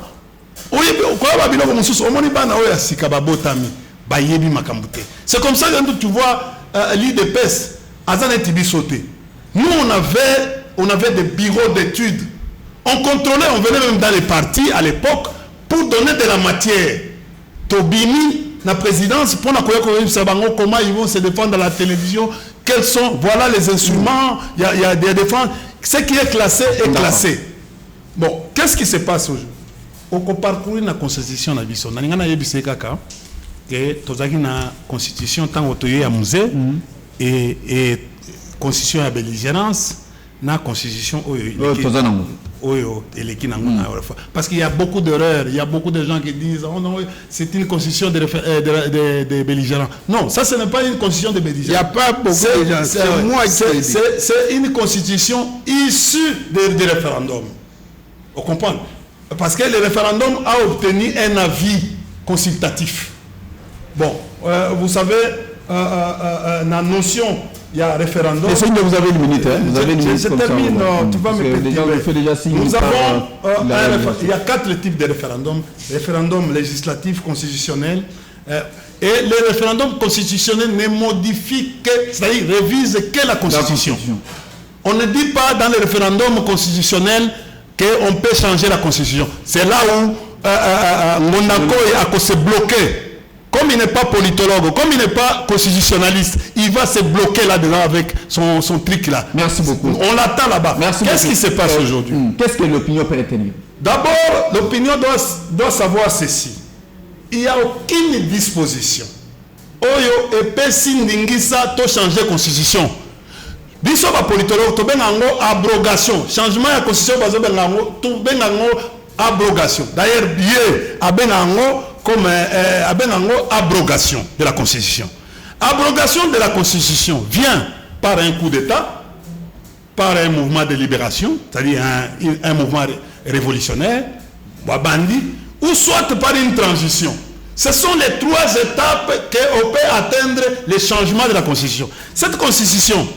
C'est comme ça que tu vois l'IDPS, Azan et Tibi sauter. Nous, on avait des bureaux d'études. On contrôlait, on venait même dans les partis à l'époque pour donner de la matière. Tobini, la présidence, pour comment ils vont se défendre dans la télévision, quels sont, voilà les instruments, il y a des défenses. Ce qui est classé est classé. Bon, qu'est-ce qui se passe aujourd'hui? Au parcours la constitution na biso na ngana yebise kaka que tozaki na constitution tant otoye ya musée et constitution ya belligérance na constitution oyo eleki nango na parce qu'il y a beaucoup d'erreurs, il y a beaucoup de gens qui disent oh non c'est une constitution de belligérance. Non, ça ce n'est pas une constitution de belligérance. Il n'y a pas beaucoup de gens, c'est moi qui c'est une constitution issue des référendums. Vous comprenez? Parce que le référendum a obtenu un avis consultatif. Bon, vous savez, la notion, il y a référendum. Vous avez une minute, hein? Vous avez une minute. Je termine, tu vas me péter. Nous avons, il y a 4 types de référendums. Référendum législatif, constitutionnel. Et le référendum constitutionnel ne modifie que, c'est-à-dire révise que la Constitution. On ne dit pas dans le référendum constitutionnel qu'on peut changer la Constitution. C'est là où Monaco a se bloqué. Comme il n'est pas politologue, comme il n'est pas constitutionnaliste, il va se bloquer là-dedans avec son truc là. Merci beaucoup. On l'attend là-bas. Qu'est-ce qui se passe aujourd'hui? Qu'est-ce que l'opinion peut retenir? D'abord, l'opinion doit savoir ceci. Il n'y a aucune disposition. Oyo et Sindingisa to changer la Constitution. Biso ba politologue to bengango abrogation. Changement de la Constitution bazo bengango to bengango abrogation. D'ailleurs, Dieu a bengango comme abrogation de la Constitution. Abrogation de la Constitution vient par un coup d'État, par un mouvement de libération, c'est-à-dire un mouvement révolutionnaire, bandit, ou soit par une transition. Ce sont les 3 étapes qu'on peut atteindre le changement de la Constitution. Cette Constitution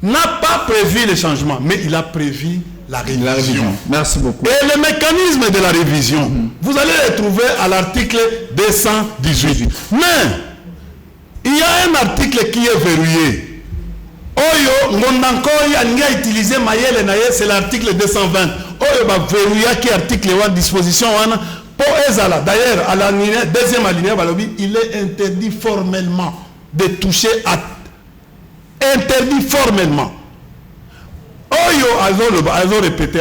n'a pas prévu le changement, mais il a prévu la révision. Merci beaucoup. Et le mécanisme de la révision, vous allez le trouver à l'article 218. Mais, il y a un article qui est verrouillé. Oyo, Ngondanko, il a utilisé Mayele Naye, c'est l'article 220. Oyo, va verrouiller qui article 1, disposition 1, pour Ezala. D'ailleurs, à la deuxième alinéa, il est interdit formellement de toucher à. Interdit formellement. Oyo, ils ont répété,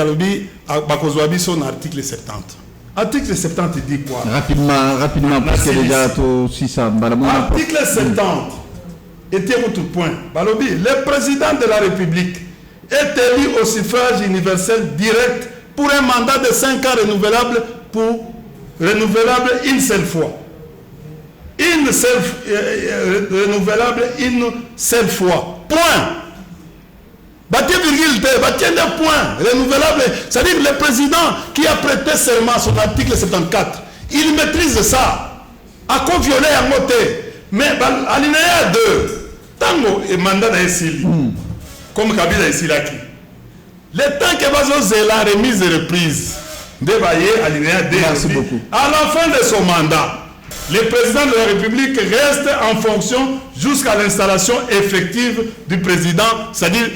son article 70. Article 70 dit quoi? Rapidement, parce que déjà, tout si ça. Article 70 était votre point. Balobi, le président de la République est élu au suffrage universel direct pour un mandat de 5 ans renouvelable une seule fois. Renouvelable une seule fois. Point. Bâtir virgule, bâtir des points. Renouvelable. C'est-à-dire le président qui a prêté serment sur l'article 74, il maîtrise ça. A quoi violer en moté. Mais alinéa 2, tango et mandat d'Essili, comme Kabila Essilaki. Le temps que va la remise et reprise, dévaillé alinéa 2. Merci beaucoup. À la fin de son mandat, le président de la République reste en fonction jusqu'à l'installation effective du président, c'est-à-dire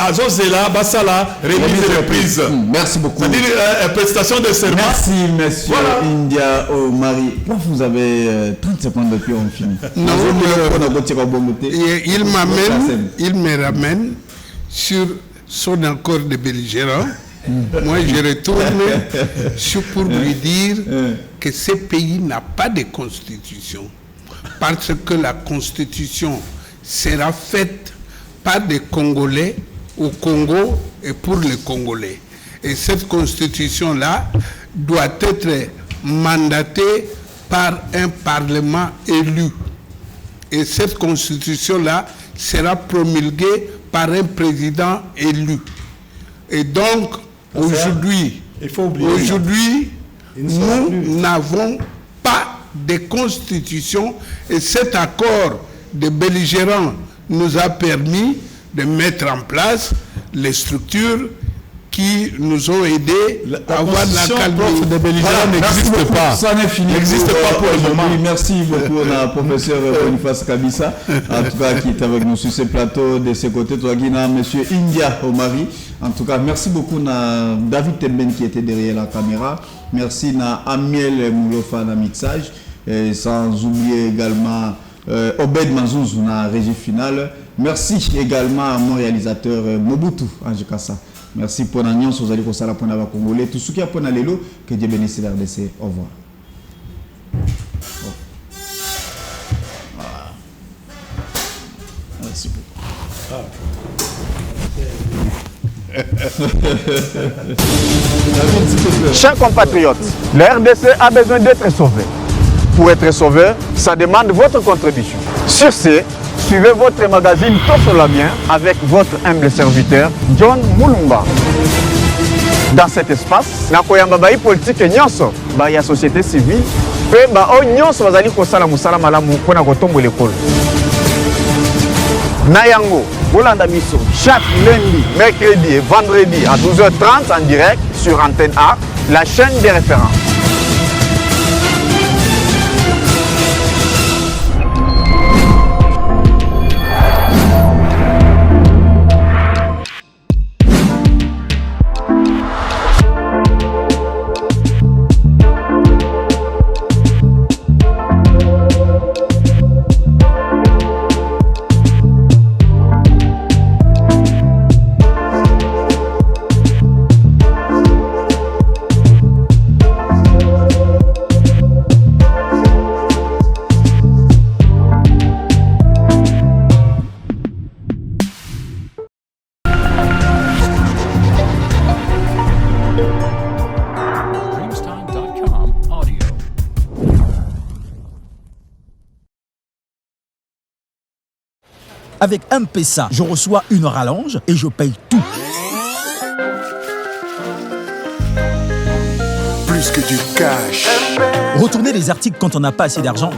Azozela, Bassala, remise et reprise. Merci beaucoup. C'est-à-dire prestation de serment. Merci, monsieur India Omari. Vous avez 30 secondes depuis on finit. Non, il me ramène sur son accord de belligérant. Moi, je retourne pour lui dire que ce pays n'a pas de constitution. Parce que la constitution sera faite par des Congolais au Congo et pour les Congolais. Et cette constitution-là doit être mandatée par un parlement élu. Et cette constitution-là sera promulguée par un président élu. Et donc, aujourd'hui, nous n'avons pas de constitution et cet accord de belligérants nous a permis de mettre en place les structures qui nous ont aidés à avoir la qualité de belligérants n'existe pas. Ça n'est fini. N'existe pas pour le moment. Merci beaucoup au professeur Boniface Kabissa, en tout cas qui est avec nous sur ce plateau. De ce côté, toi, monsieur India Omari. En tout cas, merci beaucoup à David Temben qui était derrière la caméra. Merci à Amiel Moulofa dans le mixage. Et sans oublier également Obed Mazouz dans la régie finale. Merci également à mon réalisateur Mobutu Anjikassa. Merci pour l'annonce, vous allez pour ça la pointe avec Congolais. Tout ce qui a pour l'élo, que Dieu bénisse la RDC. Au revoir. Voilà. Merci beaucoup. Chers compatriotes, la RDC a besoin d'être sauvée. Pour être sauvé, ça demande votre contribution. Sur ce, suivez votre magazine Tosolamien avec votre humble serviteur, John Moulumba. Dans cet espace, nakoyamba bai politique nyonso, ba ya société civile, pe ba o nyonso bazali kosala musala malamu pona kotombo l'école. Nayango, Bolanda Misso, chaque lundi, mercredi et vendredi à 12h30 en direct sur Antenne A, la chaîne des références. Avec M-Pesa, je reçois une rallonge et je paye tout. Plus que du cash. Retourner les articles quand on n'a pas assez d'argent,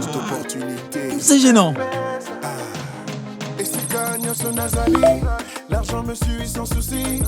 c'est gênant. Et si gagne son Nazali, l'argent me suit sans souci.